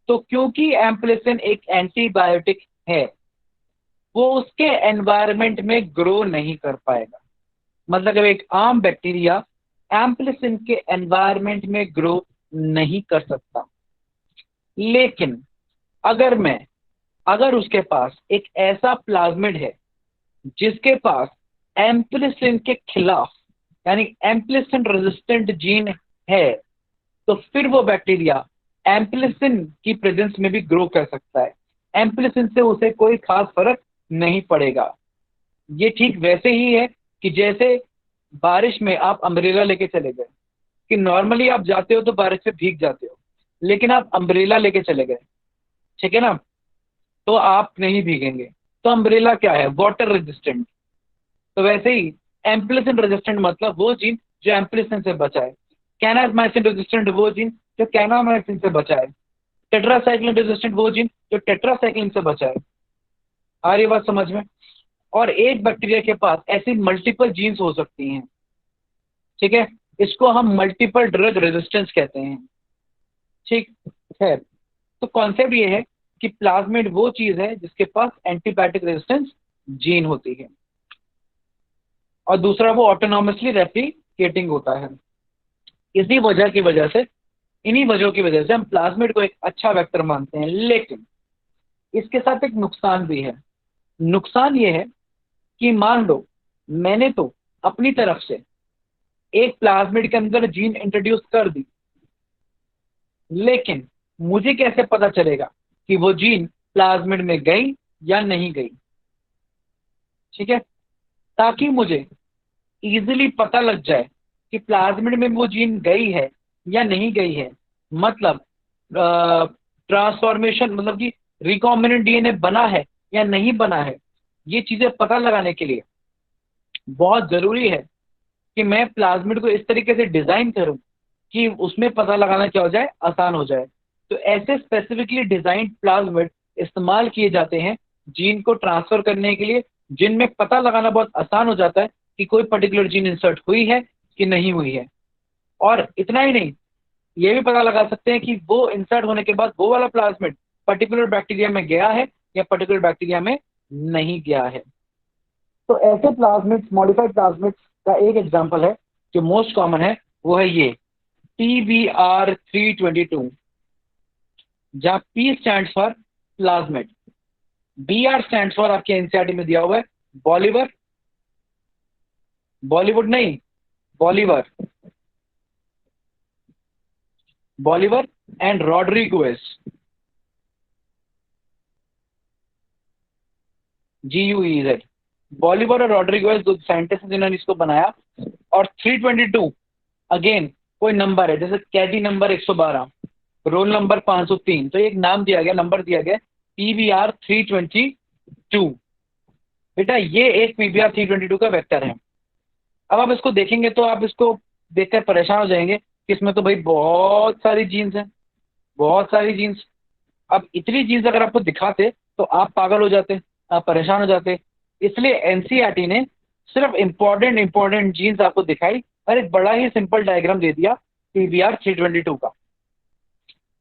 तो क्योंकि एम्प्लिसिन एक एंटीबायोटिक है, वो उसके एनवायरनमेंट में ग्रो नहीं कर पाएगा। मतलब एक आम बैक्टीरिया एम्प्लिसिन के एनवायरनमेंट में ग्रो नहीं कर सकता। लेकिन अगर उसके पास एक ऐसा प्लाज्मिड है जिसके पास एम्प्लिसिन के खिलाफ यानी एम्प्लिसिन रेजिस्टेंट जीन है, तो फिर वो बैक्टीरिया एम्प्लिसिन की प्रेजेंस में भी ग्रो कर सकता है। एम्प्लिसिन से उसे कोई खास फर्क नहीं पड़ेगा। ये ठीक वैसे ही है कि जैसे बारिश में आप अम्ब्रेला लेके चले गए, कि नॉर्मली आप जाते हो तो बारिश में भीग जाते हो, लेकिन आप अम्ब्रेला लेके चले गए, ठीक है ना, तो आप नहीं भीगेंगे। तो अम्ब्रेला क्या है? Water resistant. तो वैसे ही एम्प्लिसिन रेजिस्टेंट मतलब वो जीन जो एम्प्लिसिन से बचा है, कैनामाइसिन रेजिस्टेंट वो जीन जो कैनामाइसिन से बचा है, टेट्रासाइक्लिन रेजिस्टेंट वो जीन जो टेट्रासाइक्लिन से बचा है। आ रही बात समझ में? और एक बैक्टीरिया के पास ऐसी मल्टीपल जीन्स हो सकती हैं, ठीक है, इसको हम मल्टीपल ड्रग रेजिस्टेंस कहते हैं। ठीक है, तो कॉन्सेप्ट ये है कि प्लाज्मिड वो चीज है जिसके पास एंटीबायोटिक रेजिस्टेंस जीन होती है, और दूसरा वो ऑटोनॉमसली रेप्लिकेटिंग होता है। इन्हीं वजहों की वजह से हम प्लाज्मिड को एक अच्छा वेक्टर मानते हैं। लेकिन इसके साथ एक नुकसान भी है। नुकसान ये है कि मान लो मैंने तो अपनी तरफ से एक प्लाज्मिड के अंदर जीन इंट्रोड्यूस कर दी, लेकिन मुझे कैसे पता चलेगा कि वो जीन प्लाज्मिड में गई या नहीं गई? ठीक है, ताकि मुझे इजीली पता लग जाए कि प्लाज्मिड में वो जीन गई है या नहीं गई है, मतलब ट्रांसफॉर्मेशन, मतलब कि रिकॉम्बिनेंट डीएनए बना है या नहीं बना है, ये चीजें पता लगाने के लिए बहुत जरूरी है कि मैं प्लाज्मिड को इस तरीके से डिजाइन करूं कि उसमें पता लगाना क्या हो जाए, आसान हो जाए। तो ऐसे स्पेसिफिकली डिजाइन प्लाज्मिड इस्तेमाल किए जाते हैं जीन को ट्रांसफर करने के लिए, जिनमें पता लगाना बहुत आसान हो जाता है कि कोई पर्टिकुलर जीन इंसर्ट हुई है कि नहीं हुई है। और इतना ही नहीं, ये भी पता लगा सकते हैं कि वो इंसर्ट होने के बाद वो वाला प्लाज्मिड पर्टिकुलर बैक्टीरिया में गया है या पर्टिकुलर बैक्टीरिया में नहीं गया है। तो ऐसे प्लाज्मिड्स, मॉडिफाइड प्लाज्मिड्स का एक एग्जांपल है जो मोस्ट कॉमन है, वो है ये PBr322, जहां P stands for plasmid, BR stands for आपके एनसीईआरटी में दिया हुआ है बॉलीवर, बॉलीवुड नहीं, बॉलीवर एंड रॉड्रिगुएज, GUEZ, बॉलीवर और रॉड्रिगुएज दो साइंटिस्ट जिन्होंने इसको बनाया। और 322 अगेन कोई नंबर है, जैसे कैदी नंबर 112, रोल नंबर 503, तो एक नाम दिया गया, नंबर दिया गया PBr322। बेटा ये एक PBr322 का वेक्टर है। अब आप इसको देखेंगे तो आप इसको देखकर परेशान हो जाएंगे कि इसमें तो भाई बहुत सारी जीन्स हैं, बहुत सारी जीन्स। अब इतनी जीन्स अगर आपको दिखाते तो आप पागल हो जाते, आप परेशान हो जाते। इसलिए एनसीईआरटी ने सिर्फ इंपॉर्टेंट जीन्स आपको दिखाई और एक बड़ा ही सिंपल डायग्राम दे दिया PBr322 का।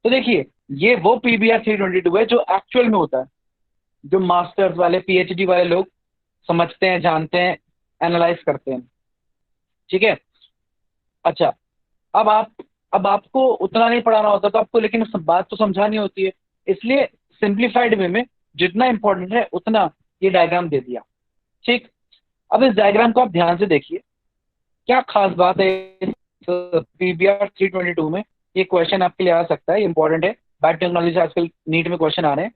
तो देखिए ये वो PBr322 है जो एक्चुअल में होता है। जो मास्टर्स वाले पीएचडी वाले लोग समझते हैं, जानते हैं, एनालाइज करते हैं। ठीक है। अच्छा, अब आपको उतना नहीं पढ़ाना होता तो आपको लेकिन सब बात तो समझानी होती है, इसलिए सिंप्लीफाइड वे में जितना इंपॉर्टेंट है उतना ये डायग्राम दे दिया। ठीक। अब इस डायग्राम को आप ध्यान से देखिए, क्या खास बात है पीबीआर 322 में। ये क्वेश्चन आपके लिए आ सकता है, इंपॉर्टेंट है, बायोटेक्नोलॉजी आजकल नीट में क्वेश्चन आ रहे हैं।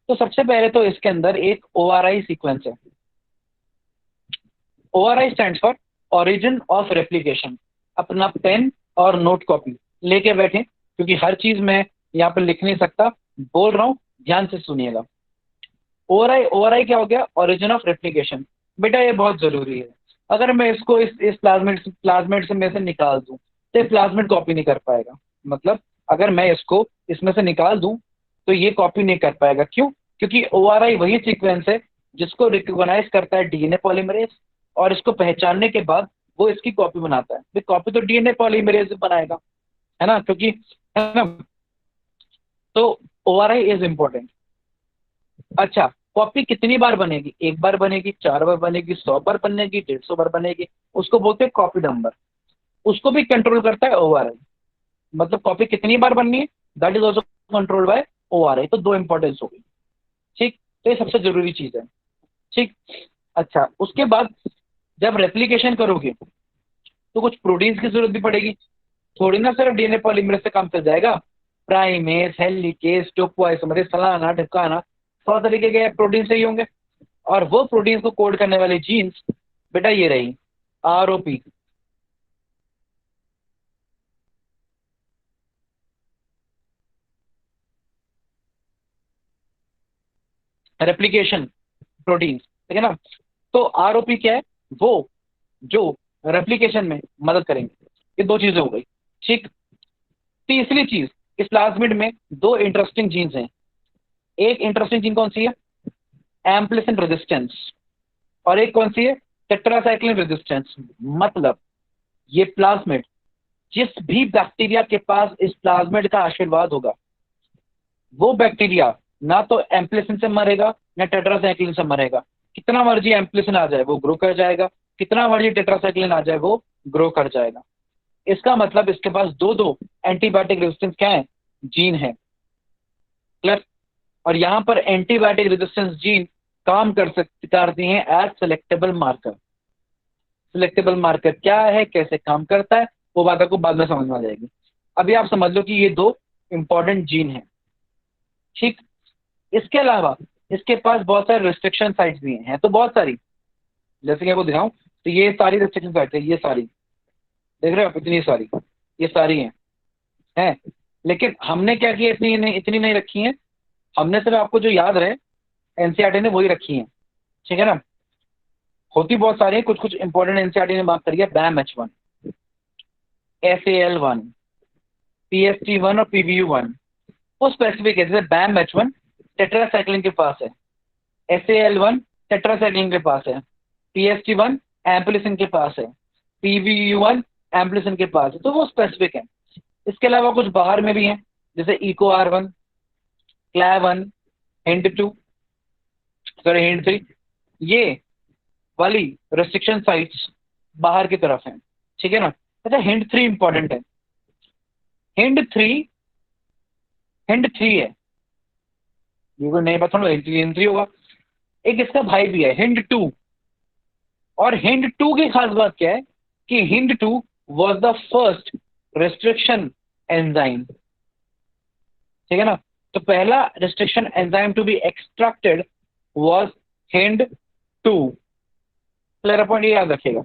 तो सबसे पहले तो इसके अंदर एक ओआरआई सीक्वेंस है। ORI stand for origin of replication. अपना पेन और नोट कॉपी लेके बैठे, क्योंकि हर चीज मैं यहाँ पर लिख नहीं सकता, बोल रहा हूँ, ध्यान से सुनिएगा। ओआरआई क्या हो गया? Origin of replication. बेटा ये बहुत जरूरी है। अगर मैं इसको इस प्लाज्मिड से में से निकाल दूं तो ये प्लाज्मिड कॉपी नहीं कर पाएगा। मतलब अगर मैं इसको इसमें से निकाल दूं तो ये कॉपी नहीं कर पाएगा। क्यों? क्योंकि ओआरआई वही सीक्वेंस है जिसको रिकॉग्नाइज करता है डीएनए पॉलीमरेज, और इसको पहचानने के बाद वो इसकी कॉपी बनाता है। तो कॉपी तो डीएनए पॉलीमरेज बनाएगा, है ना, क्योंकि, है ना। तो ओआरआई इज इंपॉर्टेंट। अच्छा, कॉपी कितनी बार बनेगी? एक बार बनेगी, 4 बार बनेगी, 100 बार बनेगी, 150 बार बनेगी, उसको बोलते हैं कॉपी नंबर। उसको भी कंट्रोल करता है ओआरआई। मतलब कॉपी कितनी बार बननी है, that is also controlled by ORI. तो 2 इंपॉर्टेंस हो गई। ठीक। तो ये सबसे जरूरी चीज है। ठीक। अच्छा, उसके बाद जब रेप्लिकेशन करोगे तो कुछ प्रोटीन्स की जरूरत भी पड़ेगी। थोड़ी ना सिर्फ डीएनए पॉलीमरेज से काम चल जाएगा। प्राइमेस, हेलिकेस, टोपोआइसोमरेज, फलाना ढिमकाना, 100 तरीके के प्रोटीन चाहिए होंगे। और वो प्रोटीन्स को कोड करने वाले जीन्स बेटा ये रही आरओपी। रेप्लिकेशन प्रोटीन्स, ठीक है ना। तो आरओपी क्या है? वो जो रेप्लिकेशन में मदद करेंगे। ये 2 चीजें हो गई। ठीक। तीसरी चीज, इस प्लाज्मिड में 2 इंटरेस्टिंग जीन्स हैं। एक इंटरेस्टिंग जीन कौन सी है? एम्प्लिसिन रेजिस्टेंस। और एक कौन सी है? Tetracycline resistance. मतलब ये प्लाज्मिड, जिस भी बैक्टीरिया के पास इस प्लाज्मिड का आशीर्वाद होगा, वो बैक्टीरिया ना तो एम्प्लिसिन से मरेगा ना टेट्रासाइक्लिन से मरेगा। कितना मर्जी एम्प्लिसिन आ जाए वो ग्रो कर जाएगा, कितना मर्जी टेट्रासाइक्लिन आ जाए वो ग्रो कर जाएगा। इसका मतलब इसके पास 2 एंटीबायोटिक रेजिस्टेंस क्या है? जीन है। क्लियर? और यहाँ पर एंटीबायोटिक रेजिस्टेंस जीन काम करती हैं as selectable marker. Selectable marker क्या है, कैसे काम करता है, वो बात आपको बाद में समझ में आ जाएगी। अभी आप समझ लो कि ये 2 इंपॉर्टेंट जीन है। ठीक। इसके अलावा इसके पास बहुत सारे रिस्ट्रिक्शन साइट्स भी हैं, तो बहुत सारी, जैसे कि आपको दिखाऊं तो ये सारी रिस्ट्रिक्शन साइट्स है। ये सारी देख रहे हो आप, इतनी सारी, ये सारी हैं। लेकिन हमने क्या किया, इतनी नहीं रखी है। हमने सिर्फ आपको जो याद रहे एनसीईआरटी ने वही रखी है। ठीक है ना। होती बहुत सारी है, कुछ कुछ इंपॉर्टेंट एनसीईआरटी ने बात करी है। BAM-H1, FAL1, PST1 और PBU1 वो स्पेसिफिक है। जैसे BAM-H1 टेट्रासाइक्लिन के पास है, FAL1 टेट्रासाइक्लिन के पास है, PST1 एम्प्लिसिन के पास है, PBU1 एम्प्लिसिन के पास है, तो वो स्पेसिफिक है। इसके अलावा कुछ बाहर में भी हैं, जैसे EcoR1, CLAV1, HIND2, sorry HIND3, ये वाली रेस्ट्रिक्शन साइट्स बाहर की तरफ हैं। ठीक है ना। अच्छा, HIND3 इंपॉर्टेंट है। HIND3 है, ये कोई नहीं पता ना, HIND3 होगा। एक इसका भाई भी है HIND2। और HIND2 की खास बात क्या है कि HIND2 was the first restriction enzyme। ठीक है ना। तो पहला restriction enzyme to be extracted was HIND2। Clear point, ये याद रखिएगा।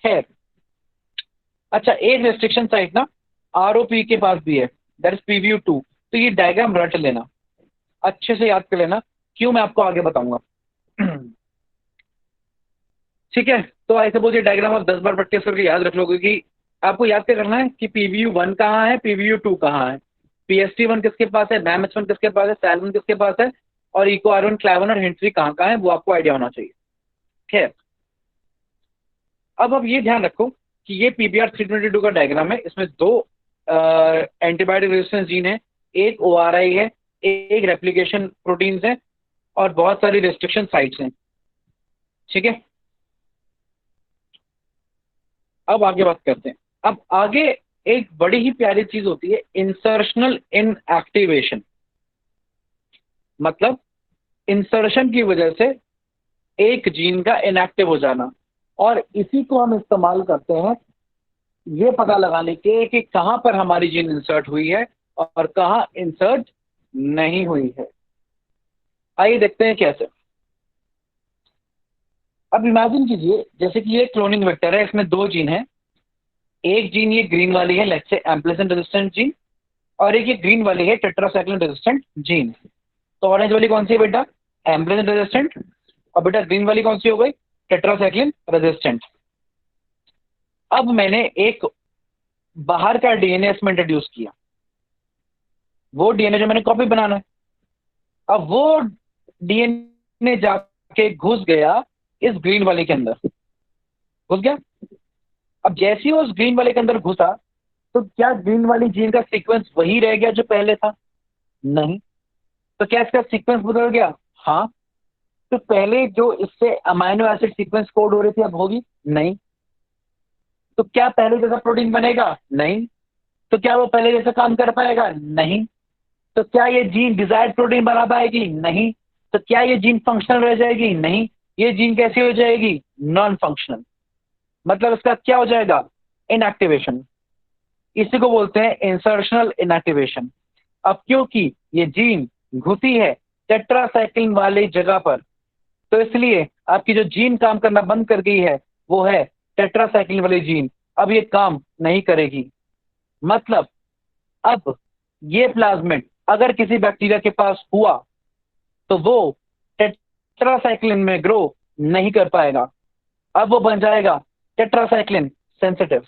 खैर, अच्छा, एक रेस्ट्रिक्शन साइट ना आरओपी के पास भी है, दैट इज PBU2। तो ये डायग्राम रट लेना, अच्छे से याद कर लेना, क्यों मैं आपको आगे बताऊंगा। ठीक है। तो आई सपोज ये डायग्राम आप 10 बार प्रैक्टिस करके याद रख लोगे कि आपको याद क्या करना है कि PBU1 कहाँ है, PBU2 कहाँ है, PST1 किसके पास है, BAM-H1 किसके पास है, SAL1 किसके पास है, और EcoR1, CLAV1 और HIND3 कहाँ कहाँ है, वो आपको आइडिया होना चाहिए। खैर, अब ये ध्यान रखो कि ये PBR 322 का डायग्राम है। इसमें 2 एंटीबायोटिक रेजिस्टेंस जीन है, एक ORI है, एक रेप्लिकेशन प्रोटीन्स है। और बहुत सारी रेस्ट्रिक्शन साइट्स हैं। ठीक है, अब आगे बात करते हैं। अब आगे एक बड़ी ही प्यारी चीज होती है इंसर्शनल इनएक्टिवेशन। मतलब इंसर्शन की वजह से एक जीन का इनएक्टिव हो जाना, और इसी को हम इस्तेमाल करते हैं ये पता लगाने के कि कहां पर हमारी जीन इंसर्ट हुई है और कहां इंसर्ट नहीं हुई है। आइए देखते हैं कैसे। अब इमेजिन कीजिए जैसे कि ये क्लोनिंग वेक्टर है, इसमें दो जीन है। एक जीन ये ग्रीन वाली है, लेट्स से एम्प्लिसिन रेजिस्टेंट जीन, और एक ये ग्रीन वाली है टेट्रासाइक्लिन रेजिस्टेंट जीन। तो ऑरेंज वाली कौन सी है बेटा? एम्प्लिसिन रेजिस्टेंट। और बेटा ग्रीन वाली कौन सी हो गई? Tetracycline resistant. अब मैंने एक बाहर का डीएनए इसमें इंट्रोड्यूस किया, वो डीएनए जो मैंने कॉपी बनाना है। अब वो डीएनए जाके घुस गया इस ग्रीन वाले के अंदर, घुस गया। अब जैसे ही उस ग्रीन वाले के अंदर घुसा, तो क्या ग्रीन वाली जीन का सीक्वेंस वही रह गया जो पहले था? नहीं। तो क्या इसका सीक्वेंस बदल गया? हाँ। तो पहले जो इससे अमाइनो एसिड सीक्वेंस कोड हो रही थी अब होगी? नहीं। तो क्या पहले जैसा प्रोटीन बनेगा? नहीं। तो क्या वो पहले जैसा काम कर पाएगा? नहीं। तो क्या ये जीन डिजायर्ड प्रोटीन बना पाएगी? नहीं। तो क्या ये जीन फंक्शनल रह जाएगी? नहीं। ये जीन कैसी हो जाएगी? Non functional. मतलब इसका क्या हो जाएगा? इनएक्टिवेशन। इसी को बोलते हैं इंसर्शनल इनएक्टिवेशन। अब क्योंकि ये जीन घुसी है टेट्रासाइक्लिन वाली जगह पर, तो इसलिए आपकी जो जीन काम करना बंद कर गई है वो है टेट्रासाइक्लिन वाली जीन, अब ये काम नहीं करेगी। मतलब अब ये प्लाज्मिड अगर किसी बैक्टीरिया के पास हुआ तो वो टेट्रासाइक्लिन में ग्रो नहीं कर पाएगा। अब वो बन जाएगा टेट्रासाइक्लिन सेंसिटिव।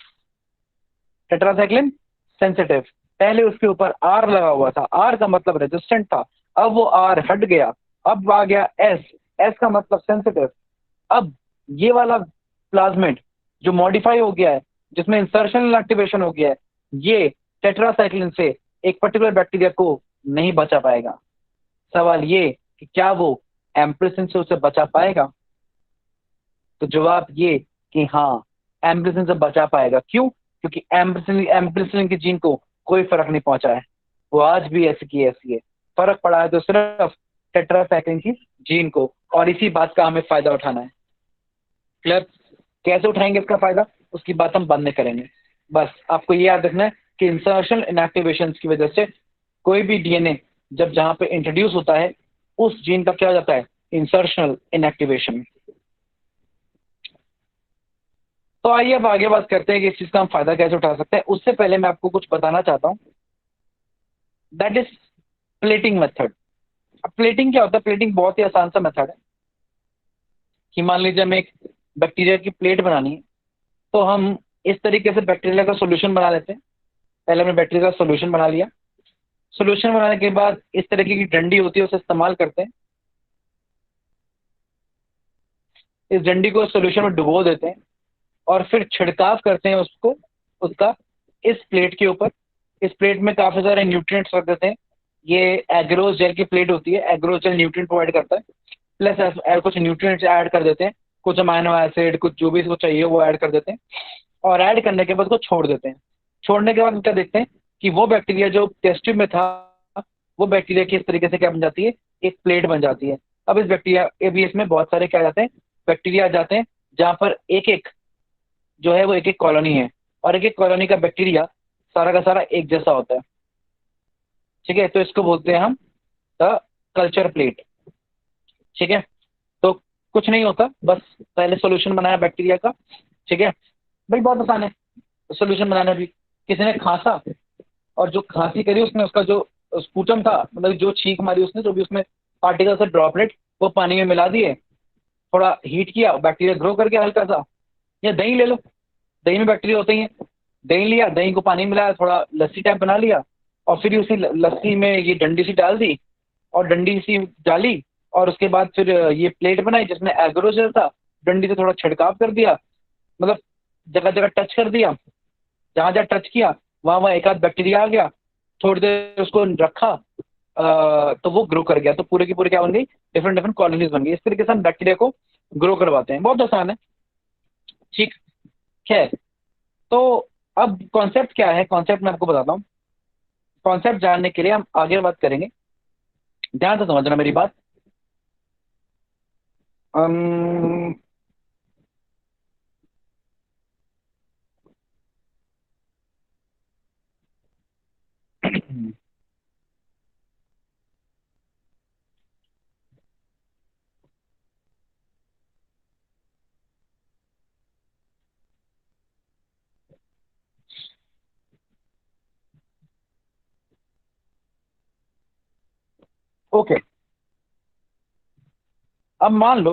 टेट्रासाइक्लिन सेंसिटिव, पहले उसके ऊपर आर लगा हुआ था, आर का मतलब रेजिस्टेंट था, अब वो आर हट गया, अब आ गया एस, एस का मतलब सेंसिटिव। अब ये वाला प्लाज्मिड जो मॉडिफाई हो गया है, जिसमें इंसर्शनल एक्टिवेशन हो गया है, ये टेट्रासाइक्लिन से एक पर्टिकुलर बैक्टीरिया को नहीं बचा पाएगा। सवाल ये कि क्या वो एम्प्लिसिन से उसे बचा पाएगा? तो जवाब ये कि हाँ, एम्प्लिसिन से बचा पाएगा। क्यों? क्योंकि एम्प्लिसिन की जीन को कोई फर्क नहीं पहुंचा है, वो आज भी ऐसी की ऐसी है। फर्क पड़ा है तो सिर्फ टेट्रासाइक्लिन की जीन को, और इसी बात का हमें फायदा उठाना है। क्लियर? कैसे उठाएंगे इसका फायदा, उसकी बात हम बाद में करेंगे। बस आपको ये याद रखना है कि इंसर्शन इनएक्टिवेशन की वजह से कोई भी डीएनए जब जहां पे इंट्रोड्यूस होता है उस जीन का क्या हो जाता है? Insertional inactivation. तो आइए अब आगे बात करते हैं कि इस चीज का हम फायदा कैसे उठा सकते हैं। उससे पहले मैं आपको कुछ बताना चाहता हूं, दैट इज प्लेटिंग मेथड। अब प्लेटिंग क्या होता है? प्लेटिंग बहुत ही आसान सा मेथड है कि मान लीजिए हमें एक बैक्टीरिया की प्लेट बनानी है, तो हम इस तरीके से बैक्टीरिया का सोल्यूशन बना लेते हैं। पहले हमने बैक्टीरिया का सोल्यूशन बना लिया, सोल्यूशन बनाने के बाद इस तरीके की डंडी होती है उसे इस्तेमाल करते हैं, इस डंडी को सोल्यूशन में डुबो देते हैं और फिर छिड़काव करते हैं उसको, उसका इस प्लेट के ऊपर। इस प्लेट में काफी सारे न्यूट्रिएंट्स रख देते हैं। ये एग्रोस जेल की प्लेट होती है, एग्रोस जेल न्यूट्रिएंट प्रोवाइड करता है, प्लस कुछ न्यूट्रिएंट्स ऐड कर देते हैं, कुछ अमाइनो एसिड, कुछ जो भी इसको चाहिए वो ऐड कर देते हैं, और ऐड करने के बाद उसको छोड़ देते हैं। छोड़ने के बाद क्या देखते हैं कि वो बैक्टीरिया जो टेस्ट ट्यूब में था, वो बैक्टीरिया किस तरीके से क्या बन जाती है? एक प्लेट बन जाती है। अब इस बैक्टीरिया एबीएस में बहुत सारे क्या जाते हैं? बैक्टीरिया आ जाते हैं, जहां पर एक एक जो है वो एक एक कॉलोनी है, और एक एक कॉलोनी का बैक्टीरिया सारा का सारा एक जैसा होता है। ठीक है, तो इसको बोलते हैं हम द कल्चर प्लेट। ठीक है, तो कुछ नहीं होता, बस पहले सॉल्यूशन बनाया बैक्टीरिया का। ठीक है भाई, बहुत आसान है सॉल्यूशन बनाना भी। किसी ने खांसा और जो खांसी करी उसने, उसका जो स्पूटम था, मतलब जो छींक मारी उसने, जो भी उसमें पार्टिकल से ड्रॉपलेट, वो पानी में मिला दिए, थोड़ा हीट किया, बैक्टीरिया ग्रो कर गया हल्का सा। या दही ले लो, दही में बैक्टीरिया होते ही हैं। दही लिया, दही को पानी मिलाया, थोड़ा लस्सी टाइप बना लिया, और फिर उसी लस्सी में ये डंडी सी डाल दी, और डंडी सी डाली, और उसके बाद फिर ये प्लेट बनाई जिसमें एग्रोजेल था, डंडी से थोड़ा छिड़काव कर दिया, मतलब जगह जगह टच कर दिया, जहां जहां टच किया वहां वहां एक आध बैक्टीरिया आ गया, थोड़ी देर उसको रखा, तो वो ग्रो कर गया, तो पूरे की पूरे क्या बन गई, डिफरेंट डिफरेंट कॉलोनीज बन गई। इस तरीके से हम बैक्टीरिया को ग्रो करवाते हैं, बहुत आसान है। ठीक, खैर, तो अब कॉन्सेप्ट क्या है, कॉन्सेप्ट मैं आपको बताता हूँ। कॉन्सेप्ट जानने के लिए हम आगे बात करेंगे, ध्यान से समझना मेरी बात। अम्म, ओके, अब मान लो,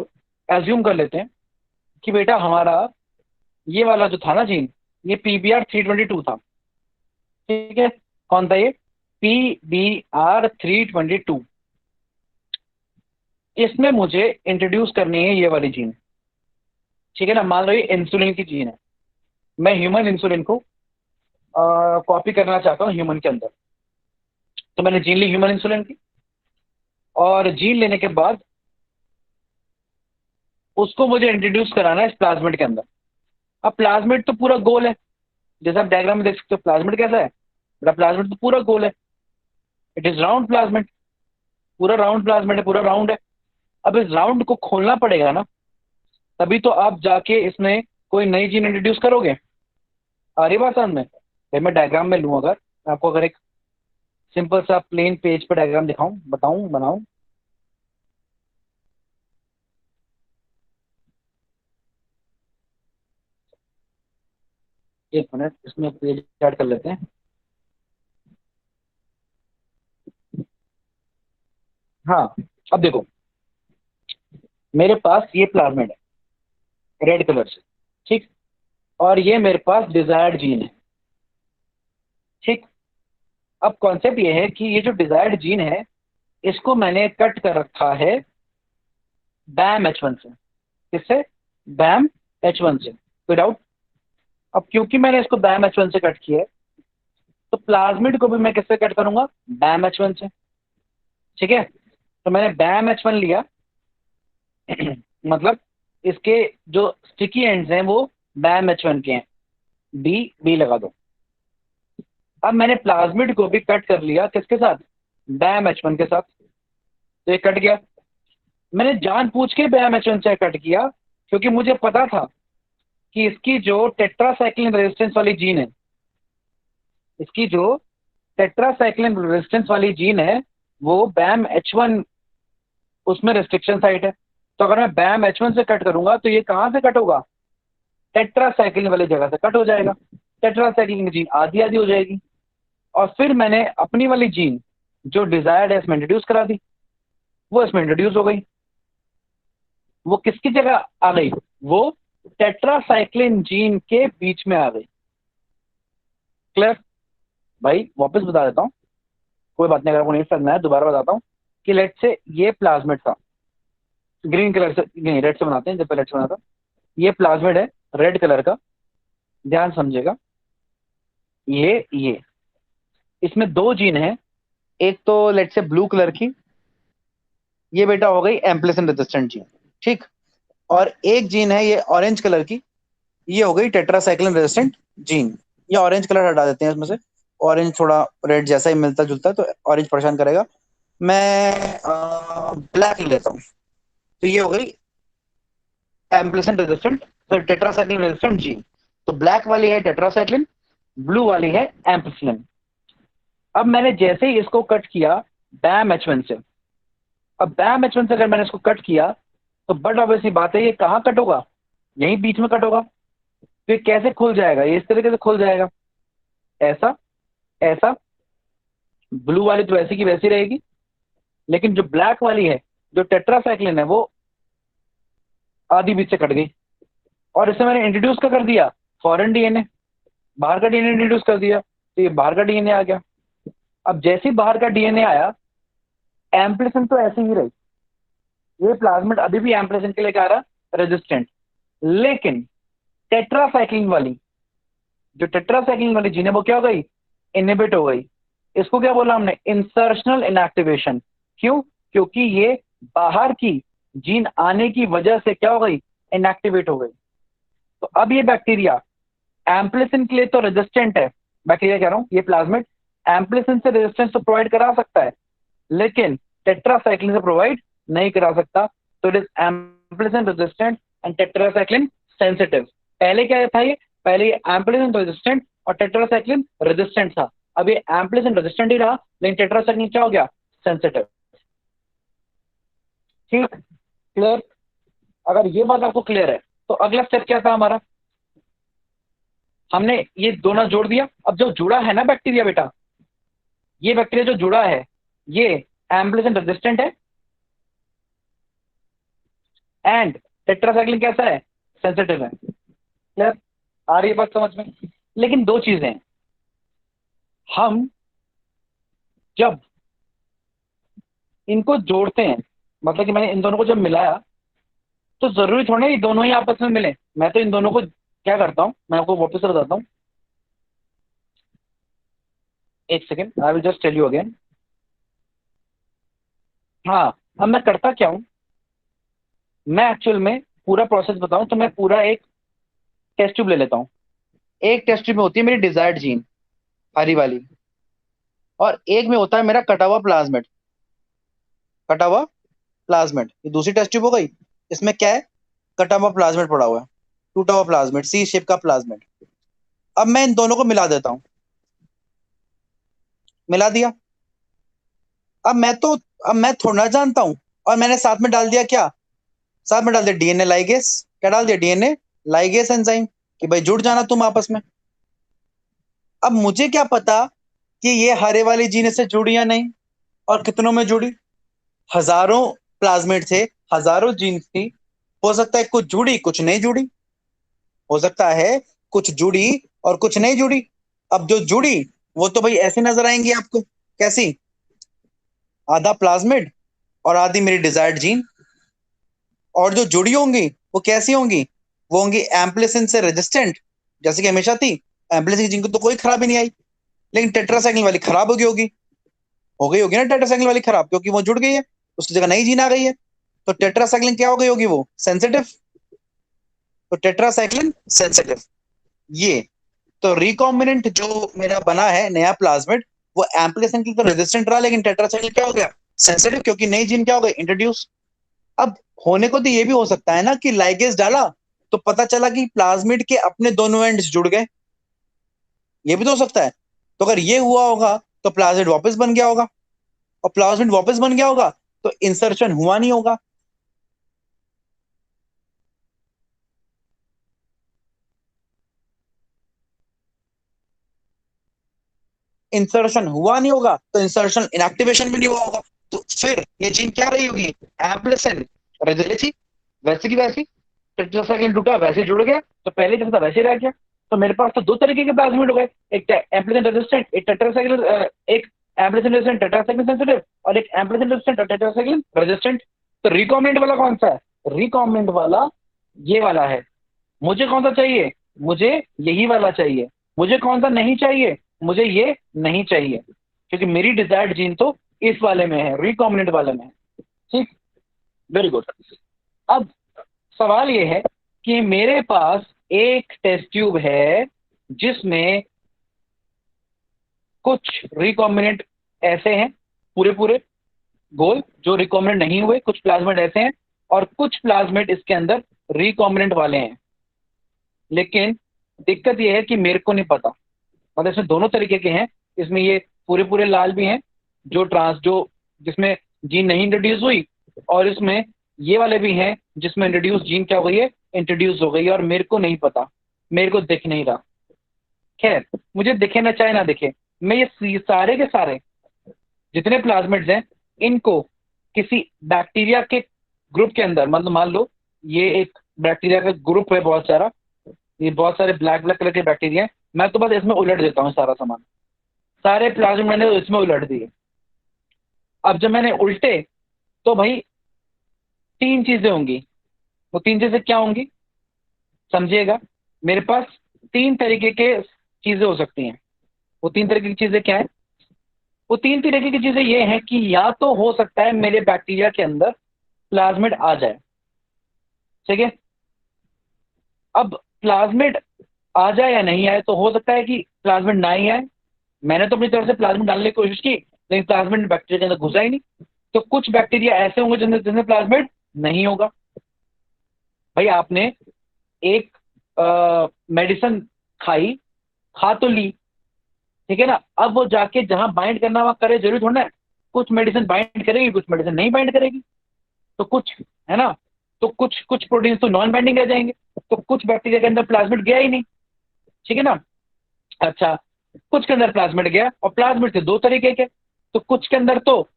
एज्यूम कर लेते हैं कि बेटा हमारा ये वाला जो था ना जीन, ये PBR 322 था। ठीक है, कौन था ये, PBR 322। इसमें मुझे इंट्रोड्यूस करनी है ये वाली जीन। ठीक है ना, मान लो ये इंसुलिन की जीन है, मैं ह्यूमन इंसुलिन को कॉपी करना चाहता हूँ ह्यूमन के अंदर। तो मैंने जीन ली ह्यूमन इंसुलिन की, और जीन लेने के बाद उसको मुझे इंट्रोड्यूस कराना है इस प्लाज्मिड के अंदर। अब प्लाज्मिड तो पूरा गोल है, जैसे आप डायग्राम में देख सकते हो प्लाज्मिड कैसा है, मेरा प्लाज्मिड तो पूरा गोल है, इट इज राउंड प्लाज्मिड, पूरा राउंड प्लाज्मिड है, पूरा राउंड है। अब इस राउंड को खोलना पड़ेगा ना, तभी तो आप जाके इसमें कोई नई जीन इंट्रोड्यूस करोगे। आ रही बात समझ में? भाई मैं डायग्राम में लूँ, अगर मैं आपको अगर एक सिंपल सा प्लेन पेज पर डायग्राम दिखाऊं, बताऊं, बनाऊं, एक मिनट, इसमें पेज ऐड कर लेते हैं। हाँ, अब देखो, मेरे पास ये प्लाज्मिड है रेड कलर से, ठीक, और ये मेरे पास डिजायर्ड जीन है। ठीक, अब कॉन्सेप्ट ये है कि ये जो डिजायर्ड जीन है, इसको मैंने कट कर रखा है BAM H1 से। किससे? BAM H1 से, कोई डाउट? अब क्योंकि मैंने इसको BAM H1 से कट किया है, तो प्लाज्मिड को भी मैं किससे कट करूंगा, BAM H1 से। ठीक है, तो मैंने BAM H1 लिया, मतलब इसके जो स्टिकी एंड्स हैं वो BAM H1 के हैं, बी बी लगा दो। अब मैंने प्लाज्मिड को भी कट कर लिया, किसके साथ, BAM H1 के साथ, तो ये कट गया। मैंने जानबूझ के BAM H1 से कट किया, क्योंकि मुझे पता था कि इसकी जो टेट्रासाइक्लिन रेजिस्टेंस वाली जीन है, इसकी जो टेट्रासाइक्लिन रेजिस्टेंस वाली जीन है, वो BAM H1 उसमें रेस्ट्रिक्शन साइट है। तो अगर मैं BAM H1 से कट करूंगा तो ये कहाँ से कट होगा, टेट्रासाइक्लिन वाली जगह से कट हो जाएगा, टेट्रासाइक्लिन की जीन आधी आधी हो जाएगी। और फिर मैंने अपनी वाली जीन जो डिजायर्ड है इसमें इंट्रोड्यूस करा दी, वो इसमें इंट्रोड्यूस हो गई। वो किसकी जगह आ गई, वो टेट्रासाइक्लिन जीन के बीच में आ गई। क्लियर? भाई वापस बता देता हूँ, कोई बात नहीं, अगर आपको नहीं समझना है दोबारा बताता हूँ कि लेट से ये प्लाज्मिड था, ग्रीन कलर से नहीं रेड से बनाते हैं, जब रेड से बनाता, ये प्लाज्मिड है रेड कलर का, ध्यान समझेगा। ये इसमें दो जीन है, एक तो लेट से ब्लू कलर की, ये बेटा हो गई एम्प्लिसन रेजिस्टेंट जीन, ठीक, और एक जीन है ये ऑरेंज कलर की, ये हो गई टेट्रासाइक्लिन रेजिस्टेंट जीन। ये ऑरेंज कलर हटा देते हैं इसमें से, ऑरेंज थोड़ा रेड जैसा ही मिलता जुलता है, तो ऑरेंज परेशान करेगा। मैं ब्लैक लेता हूँ, तो ये हो गई एम्प्लिसन रेजिस्टेंट, तो टेट्रासाइक्लिन रेजिस्टेंट जीन। तो ब्लैक वाली है टेट्रासाइक्लिन, ब्लू वाली है एम्प्लिसिन। अब मैंने जैसे ही इसको कट किया BAM H1 से, अब BAM H1 से अगर मैंने इसको कट किया, तो बट ऑब्वियसली बात है, ये कहाँ कट होगा, यहीं बीच में कट होगा। तो ये कैसे खुल जाएगा, ये इस तरीके से खुल जाएगा, ऐसा ऐसा। ब्लू वाली तो वैसी की वैसी रहेगी, लेकिन जो ब्लैक वाली है, जो टेट्रासाइक्लिन है, वो आधी बीच से कट गई। और इसे मैंने इंट्रोड्यूस क्या कर दिया, फॉरेन डीएनए, बाहर का डीएनए इंट्रोड्यूस कर दिया, तो ये बाहर का डीएनए आ गया। अब जैसे ही बाहर का डीएनए आया, एम्प्लिसन तो ऐसे ही रही, ये प्लाज्मिड अभी भी एम्प्लिसन के लिए क्या रहा, रेजिस्टेंट। लेकिन टेट्रासाइक्लिन वाली, जो टेट्रासाइक्लिन वाली जीन है, वो क्या हो गई, इनहिबिट हो गई। इसको क्या बोला हमने? Insertional inactivation. क्यों? क्योंकि ये बाहर की जीन आने की वजह से क्या हो गई? इनएक्टिवेट हो गई। तो अब ये बैक्टीरिया एम्प्लिसिन के लिए तो रेजिस्टेंट है, बैक्टीरिया कह रहा हूं, ये प्लाज्मिड एम्प्लिसिन से रेजिस्टेंस तो प्रोवाइड करा सकता है, लेकिन टेट्रासाइक्लिन से प्रोवाइड नहीं करा सकता। तो it is ampicillin resistant and tetracycline sensitive. पहले क्या था ये? पहले ये एम्प्लिसिन रेजिस्टेंट और टेट्रासाइक्लिन रेजिस्टेंट था। अब ये एम्प्लिसिन रेजिस्टेंट ही रहा, लेकिन टेट्रासाइक्लिन क्या हो गया? सेंसिटिव। ठीक, क्लियर? अगर ये बात आपको क्लियर है तो अगला स्टेप क्या था हमारा? हमने ये दोनों जोड़ दिया। अब जो जुड़ा है ना बैक्टीरिया बेटा, ये बैक्टीरिया जो जुड़ा है ये एम्प्लिसिन रेजिस्टेंट है एंड टेट्रासाइक्लिन कैसा है? सेंसिटिव है। क्लियर? आ रही है बात समझ में? लेकिन दो चीजें हैं, हम जब इनको जोड़ते हैं, मतलब कि मैंने इन दोनों को जब मिलाया, तो जरूरी थोड़ा ये दोनों ही आपस में मिले। मैं तो इन दोनों को क्या करता हूं, मैं आपको वापस बताता हूं, एक second, I will just tell you again. हाँ, अब मैं करता क्या हूं, मैं एक्चुअल में पूरा प्रोसेस बताऊं तो मैं पूरा एक टेस्ट ट्यूब ले लेता हूं। एक टेस्ट ट्यूब में होती है मेरी डिजायर्ड जीन, हरी वाली, और एक में होता है मेरा कटा हुआ प्लाज्मिड। कटा हुआ प्लाज्मिड, ये दूसरी टेस्ट ट्यूब हो गई। इसमें क्या है? कटा हुआ प्लाज्मिड पड़ा हुआ है, टूटा हुआ प्लाज्मिड, सी शेप का प्लाज्मिड। अब मैं इन दोनों को मिला देता हूं। मिला दिया। अब मैं थोड़ा जानता हूं, और मैंने साथ में डाल दिया क्या? साथ में डाल दिया डीएनए लाइगेस। क्या डाल दिया? डीएनए लाइगेस एंजाइम, कि भाई जुड़ जाना तुम आपस में। अब मुझे क्या पता कि ये हरे वाली जीन से जुड़ी या नहीं, और कितनों में जुड़ी? हजारों प्लाज्मिड थे, हजारों जीन थी। हो सकता है कुछ जुड़ी कुछ नहीं जुड़ी, हो सकता है कुछ जुड़ी और कुछ नहीं जुड़ी। अब जो जुड़ी वो तो भाई ऐसे नजर आएंगी आपको। कैसी? आधा प्लाज्मिड और आधी मेरी डिजायर्ड जीन। और जो जुड़ी होंगी वो कैसी होंगी? वो होंगी एम्प्लिसिन से रेजिस्टेंट, जैसे कि हमेशा थी। एम्प्लिसिन की जीन को तो कोई खराबी नहीं आई, लेकिन टेट्रासाइक्लिन वाली खराब हो गई होगी। हो गई होगी ना टेट्रासाइक्लिन वाली खराब, क्योंकि वो जुड़ गई है, उसकी जगह नई जीन आ गई है। तो टेट्रासाइक्लिन क्या हो गई होगी? वो सेंसिटिव। तो टेट्रासाइक्लिन सेंसिटिव। ये तो रिकॉम्बिनेंट जो मेरा बना है नया प्लाज्मिड, वो एम्प्लिसिन की तो रेजिस्टेंट रहा, लेकिन टेट्रासाइक्लिन क्या हो गया? सेंसिटिव, क्योंकि नई जीन क्या हो गई? इंट्रोड्यूस। अब होने को तो ये भी हो सकता है ना कि लाइगेज डाला तो पता चला कि प्लाज्मिड के अपने दोनों एंड्स जुड़ गए। ये भी तो हो सकता है। तो अगर ये हुआ होगा तो प्लाज्मिड वापस बन गया होगा, और प्लाज्मिड वापस बन गया होगा तो इंसर्शन हुआ नहीं होगा। इंसर्शन हुआ नहीं होगा तो इंसर्शन इनएक्टिवेशन भी नहीं हुआ होगा। तो फिर ये जीन क्या रही होगी? एम्प्लिसिन रेजिस्टेंट, वैसे की वैसी। टेट्रासाइक्लिन टूटा, वैसे जुड़ गया, तो पहले जैसा था वैसे रह गया। तो मेरे पास तो दो तरीके के प्लाज्मिड हो गए, एक एम्प्लिसिन रेजिस्टेंट, एक टेट्रासाइक्लिन, एक एम्प्लिसिन रेजिस्टेंट टेट्रासाइक्लिन सेंसिटिव, और एक एम्प्लिसिन रेजिस्टेंट और टेट्रासाइक्लिन रेजिस्टेंट। तो रिकॉम्बिनेंट वाला कौन सा है? रिकॉम्बिनेंट वाला ये वाला है। मुझे कौन सा चाहिए? मुझे यही वाला चाहिए। मुझे कौन सा नहीं चाहिए? मुझे ये नहीं चाहिए, क्योंकि मेरी डिजायर्ड जीन तो इस वाले में है, रिकॉम्बिनेंट वाले में है। ठीक, वेरी गुड। अब सवाल ये है कि मेरे पास एक टेस्ट ट्यूब है जिसमें कुछ रिकॉम्बिनेंट ऐसे हैं, पूरे पूरे गोल, जो रिकॉम्बिनेंट नहीं हुए। कुछ प्लाज्मिड ऐसे हैं और कुछ प्लाज्मिड इसके अंदर रिकॉम्बिनेंट वाले हैं। लेकिन दिक्कत यह है कि मेरे को नहीं पता, मतलब इसमें दोनों तरीके के हैं। इसमें ये पूरे पूरे लाल भी हैं जो जिसमें जीन नहीं इंट्रोड्यूस हुई, और इसमें ये वाले भी हैं जिसमें इंट्रोड्यूस जीन क्या हो गई है? इंट्रोड्यूस हो गई है, और मेरे को नहीं पता, मेरे को दिख नहीं रहा। खैर, मुझे दिखे ना चाहे ना दिखे, मैं ये सारे के सारे जितने प्लाज्मिड्स हैं इनको किसी बैक्टीरिया के ग्रुप के अंदर, मतलब मान लो ये एक बैक्टीरिया का ग्रुप है बहुत सारा, ये बहुत सारे ब्लैक ब्लैक कलर के बैक्टीरिया हैं, मैं तो बस इसमें उलट देता हूँ सारा सामान। सारे प्लाज्मिड मैंने इसमें उलट दिए। अब जब मैंने उल्टे तो भाई तीन चीजें होंगी। वो तीन चीजें क्या होंगी समझिएगा? मेरे पास तीन तरीके के चीजें हो सकती हैं। वो तीन तरीके की चीजें क्या है? वो 3 तरीके की चीजें ये हैं कि या तो हो सकता है मेरे बैक्टीरिया के अंदर प्लाज्मिड आ जाए, ठीक है। अब प्लाज्मिड आ जाए या नहीं आए, तो हो सकता है कि प्लाज्मिड ना ही आए। मैंने तो अपनी तरफ से प्लाज्मिड डालने की कोशिश की, लेकिन प्लाज्मिड बैक्टीरिया के अंदर घुसा ही नहीं। तो कुछ बैक्टीरिया ऐसे होंगे जिनमें प्लाज्मिड नहीं होगा। भाई आपने एक मेडिसिन खाई, खा तो ली, ठीक है ना, अब वो जाके जहां बाइंड करना वहां करे, जरूरी थोड़ा ना है। कुछ मेडिसिन बाइंड करेगी, कुछ मेडिसिन नहीं बाइंड करेगी। तो कुछ, है ना, तो कुछ कुछ प्रोटीन तो नॉन बाइंडिंग रह जाएंगे। तो कुछ बैक्टीरिया के अंदर प्लाज्मिड गया ही नहीं, ठीक है ना। अच्छा, कुछ के अंदर प्लाज्मिड गया, और प्लाज्मिड थे 2 तरीके के। तो कुछ के अंदर तो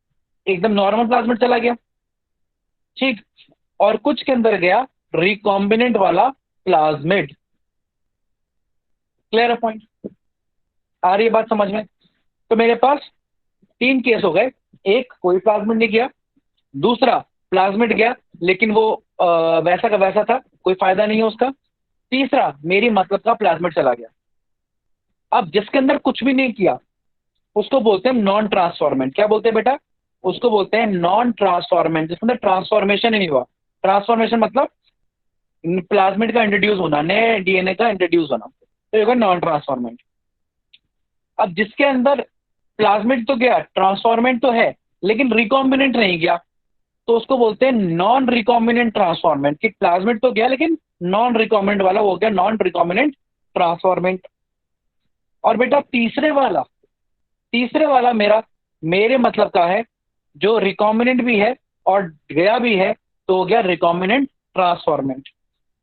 एकदम नॉर्मल प्लाज्मिड चला गया, ठीक, और कुछ के अंदर गया रिकॉम्बिनेंट वाला प्लाज्मिड। Clear point? आ रही है बात समझ में? तो मेरे पास 3 केस हो गए। एक, कोई प्लाज्मिड नहीं गया। दूसरा, प्लाज्मिड गया लेकिन वो वैसा का वैसा था, कोई फायदा नहीं है उसका। तीसरा, मेरी मतलब का प्लाज्मिड चला गया। अब जिसके अंदर कुछ भी नहीं किया उसको बोलते हैं नॉन ट्रांसफॉर्मेंट। क्या बोलते हैं बेटा? उसको बोलते हैं नॉन ट्रांसफॉर्मेंट, जिसके अंदर ट्रांसफॉर्मेशन ही नहीं हुआ। ट्रांसफॉर्मेशन मतलब प्लाज्मिड का इंट्रोड्यूस होना, नए डीएनए का इंट्रोड्यूस होना, तो ये होगा नॉन ट्रांसफॉर्मेंट। अब जिसके अंदर प्लाज्मिड तो गया, ट्रांसफॉर्मेंट तो है, लेकिन रिकॉम्बिनेंट नहीं गया, तो उसको बोलते हैं नॉन रिकॉम्बिनेंट ट्रांसफॉर्मेंट। कि प्लाज्मिड तो गया लेकिन नॉन रिकॉम्बिनेंट वाला हो गया नॉन रिकॉम्बिनेंट ट्रांसफॉर्मेंट। और बेटा तीसरे वाला मेरे मतलब का है, जो रिकॉम्बिनेंट भी है और गया भी है, तो हो गया रिकॉम्बिनेंट ट्रांसफॉर्मेंट।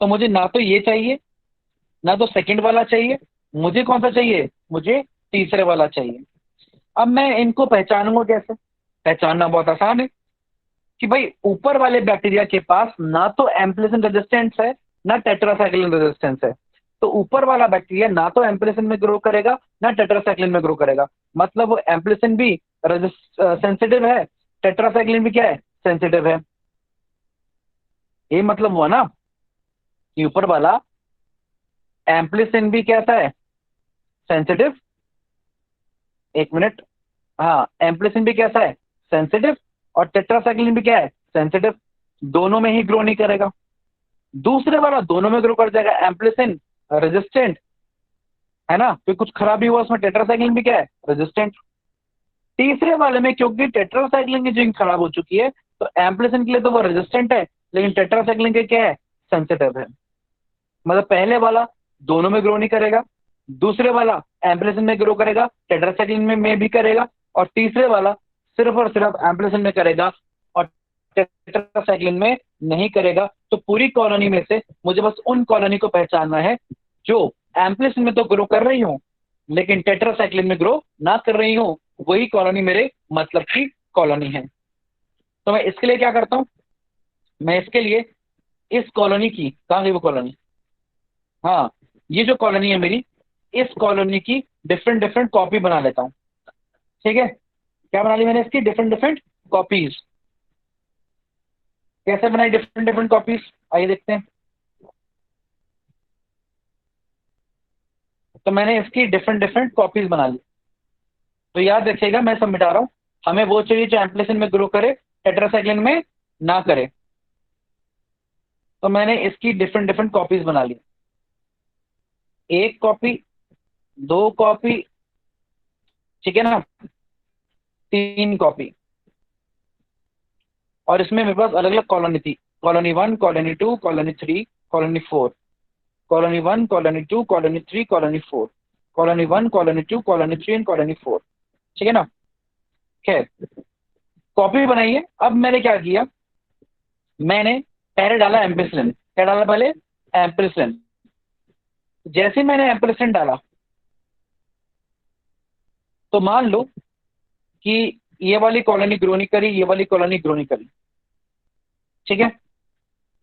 तो मुझे ना तो ये चाहिए, ना तो सेकंड वाला चाहिए। मुझे कौन सा चाहिए? मुझे तीसरे वाला चाहिए। अब मैं इनको पहचानूंगा कैसे? पहचानना बहुत आसान है कि भाई ऊपर वाले बैक्टीरिया के पास ना तो एम्प्लिसिन रेजिस्टेंस है, ना टेट्रासाइक्लिन रेजिस्टेंस है। तो ऊपर वाला बैक्टीरिया ना तो एम्प्लिसिन में ग्रो करेगा, ना टेट्रासाइक्लिन में ग्रो करेगा। मतलब वो एम्प्लिसिन भी सेंसिटिव है, टेट्रासाइक्लिन भी क्या है? सेंसिटिव है। ये मतलब हुआ ना कि ऊपर वाला एम्प्लिसिन भी कैसा है? सेंसिटिव। एक मिनट, हाँ, एम्प्लिसिन भी कैसा है? सेंसिटिव। और टेट्रासाइक्लिन भी क्या है? सेंसिटिव। दोनों में ही ग्रो नहीं करेगा। दूसरे वाला दोनों में ग्रो कर जाएगा, एम्प्लिसिन रेजिस्टेंट है ना, फिर कुछ खराबी हुआ उसमें, टेट्रासाइक्लिन भी क्या है? रेजिस्टेंट। तीसरे वाले में क्योंकि टेट्रासाइक्लिन की जिंक खराब हो चुकी है, तो एम्प्लिसिन के लिए तो वो रेजिस्टेंट है, लेकिन टेट्रासाइक्लिन के क्या है? सेंसिटिव है। मतलब पहले वाला दोनों में ग्रो नहीं करेगा, दूसरे वाला एम्प्लिसिन में ग्रो करेगा, टेट्रासाइक्लिन में भी करेगा, और तीसरे वाला सिर्फ और सिर्फ एम्प्लिसिन में करेगा और टेट्रासाइक्लिन में नहीं करेगा। तो पूरी कॉलोनी में से मुझे बस उन कॉलोनी को पहचानना है जो एम्प्लिसिन में तो ग्रो कर रही हूँ लेकिन टेट्रासाइक्लिन में ग्रो ना कर रही हूँ, वही कॉलोनी मेरे मतलब की कॉलोनी है। तो मैं इसके लिए क्या करता हूँ? मैं इसके लिए इस कॉलोनी की, कहाँ गई वो कॉलोनी, हाँ, ये जो कॉलोनी है मेरी, इस कॉलोनी की डिफरेंट डिफरेंट कॉपी बना लेता हूँ। ठीक है, क्या बना ली मैंने इसकी? Different different copies. कैसे बनाई डिफरेंट डिफरेंट कॉपीज? आइए देखते हैं। तो मैंने इसकी डिफरेंट डिफरेंट कॉपीज बना ली। तो याद रखिएगा, मैं सब मिटा रहा हूँ। हमें वो चाहिए जो एम्प्लिसिन में ग्रो करे, टेट्रासाइक्लिन में ना करे। तो मैंने इसकी डिफरेंट डिफरेंट कॉपीज बना ली। 1 कॉपी, 2 कॉपी, ठीक है ना, 3 कॉपी। और इसमें मेरे पास अलग अलग कॉलोनी थी, colony 1, colony 2, colony 3, colony 4, colony 1, colony 2, colony 3, colony 4, colony 1, colony 2, colony 3 and colony 4। ठीक है ना। खैर, कॉपी बनाई है। अब मैंने क्या किया? मैंने पहले डाला एम्पिसिलिन। क्या डाला पहले? एम्पिसिलिन। जैसे ही मैंने एम्पिसिलिन डाला, तो मान लो कि ये वाली कॉलोनी ग्रो नहीं करी, ये वाली कॉलोनी ग्रो नहीं करी, ठीक है,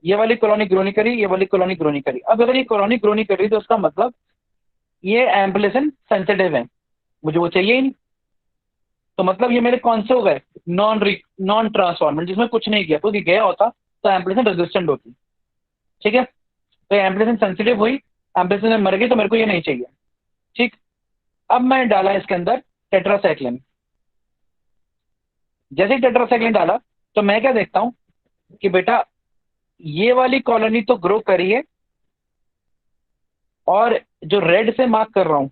ये वाली कॉलोनी ग्रो नहीं करी, ये वाली कॉलोनी ग्रो नहीं करी। अब अगर ये कॉलोनी ग्रो नहीं करी तो उसका मतलब ये एम्पिसिलिन सेंसिटिव है, मुझे वो चाहिए ही नहीं। तो मतलब ये मेरे कौन से हो गए? नॉन ट्रांसफॉर्मेंट, जिसमें कुछ नहीं किया, क्योंकि गया होता तो एम्पिसिलिन रेजिस्टेंट होती। ठीक है, तो एम्पिसिलिन सेंसिटिव हुई, एम्पिसिलिन मर गई, तो मेरे को ये नहीं चाहिए। ठीक, अब मैंने डाला इसके अंदर टेट्रासाइक्लिन। जैसे ही टेट्रासाइक्लिन डाला तो मैं क्या देखता हूं कि बेटा ये वाली कॉलोनी तो ग्रो करी है, और जो रेड से मार्क कर रहा हूं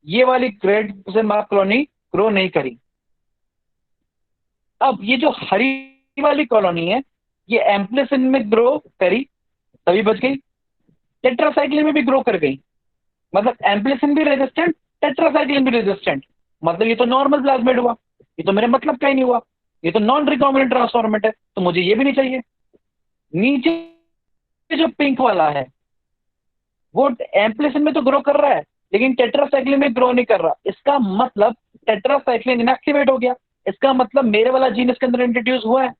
ये वाली रेड से मार्क कॉलोनी ग्रो नहीं करी। अब ये जो हरी वाली कॉलोनी है ये एम्प्लिसिन में ग्रो करी, तभी बच गई। टेट्रासाइक्लिन में भी ग्रो कर गई, मतलब एम्प्लिसिन भी रेजिस्टेंट, टेट्रासाइक्लिन भी रेजिस्टेंट, मतलब ये तो नॉर्मल प्लाज्मिड हुआ, ये तो मेरे मतलब का ही नहीं हुआ, ये तो नॉन रिकॉम्बिनेंट ट्रांसफॉर्मेट है, तो मुझे ये भी नहीं चाहिए। नीचे जो पिंक वाला है वो एम्प्लिसिन में तो ग्रो कर रहा है लेकिन टेट्रासाइक्लिन में ग्रो नहीं कर रहा, इसका मतलब टेट्रासाइक्लिन इनएक्टिवेट हो गया, इसका मतलब मेरे वाला जीन इसके अंदर इंट्रोड्यूस हुआ है।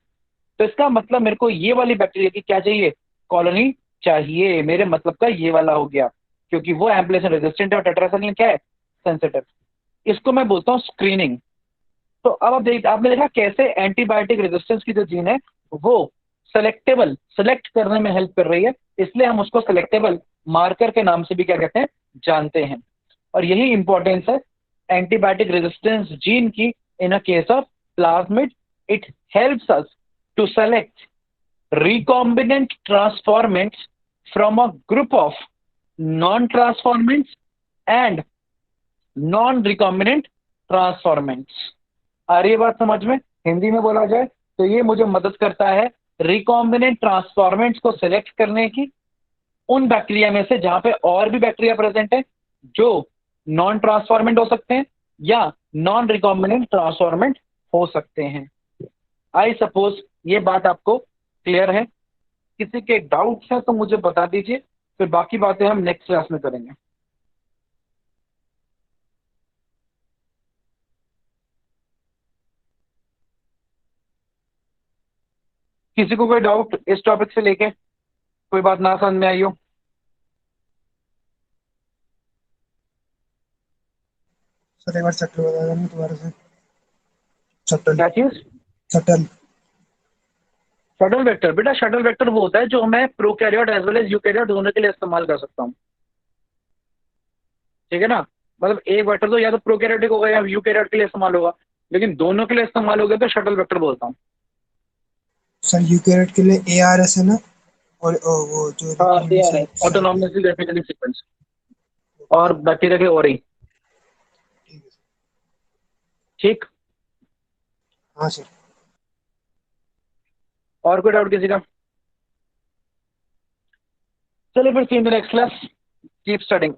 तो इसका मतलब मेरे को ये वाली बैक्टीरिया की क्या चाहिए, कॉलोनी चाहिए, मेरे मतलब का ये वाला हो गया, क्योंकि वो एम्प्लिसिन रेजिस्टेंट है और टेट्रासाइक्लिन क्या है, सेंसिटिव। इसको मैं बोलता हूँ स्क्रीनिंग। तो अब आपने देखा कैसे एंटीबायोटिक रेजिस्टेंस की जो जीन है वो सेलेक्ट करने में हेल्प कर रही है, इसलिए हम उसको सेलेक्टेबल मार्कर के नाम से भी क्या कहते हैं, जानते हैं। और यही इंपॉर्टेंस है एंटीबायोटिक रेजिस्टेंस जीन की in a case of plasmid. It helps us to select recombinant transformants from a group of non-transformants and non-recombinant transformants। आ रही है बात समझ में? हिंदी में बोला जाए तो ये मुझे मदद करता है रिकॉम्बिनेंट ट्रांसफॉर्मेंट्स को सिलेक्ट करने की उन बैक्टीरिया में से जहां पे और भी बैक्टीरिया प्रेजेंट है जो नॉन ट्रांसफॉर्मेंट हो सकते हैं या नॉन रिकॉम्बिनेंट ट्रांसफॉर्मेंट हो सकते हैं। आई सपोज ये बात आपको क्लियर है। किसी के डाउट्स है तो मुझे बता दीजिए, फिर बाकी बातें हम नेक्स्ट क्लास में करेंगे। किसी को कोई डाउट इस टॉपिक से लेके, कोई बात ना समझ में आई हो? सर एक बार शटल बता देना दोबारा से। शटल क्या चीज? शटल शटल वेक्टर बेटा, शटल वेक्टर वो होता है जो मैं prokaryote as well as eukaryote दोनों के लिए इस्तेमाल कर सकता हूँ, ठीक है ना। मतलब एक वेक्टर तो या तो प्रोकैरियोटिक होगा या यूकैरियोट के लिए इस्तेमाल होगा, लेकिन दोनों के लिए इस्तेमाल होगा तो शटल वेक्टर बोलता हूँ। सर यूकैरियोट के लिए ARS है ना, और वो जो हाँ, रिकॉम्बिनेशन ऑटोनॉमसली रेप्लिकेटिंग सीक्वेंस, और बैक्टीरिया के और ही। ठीक है सर। ठीक। हाँ सर। और कोई डाउट किसी का? चलिए फिर see in the next class, keep studying.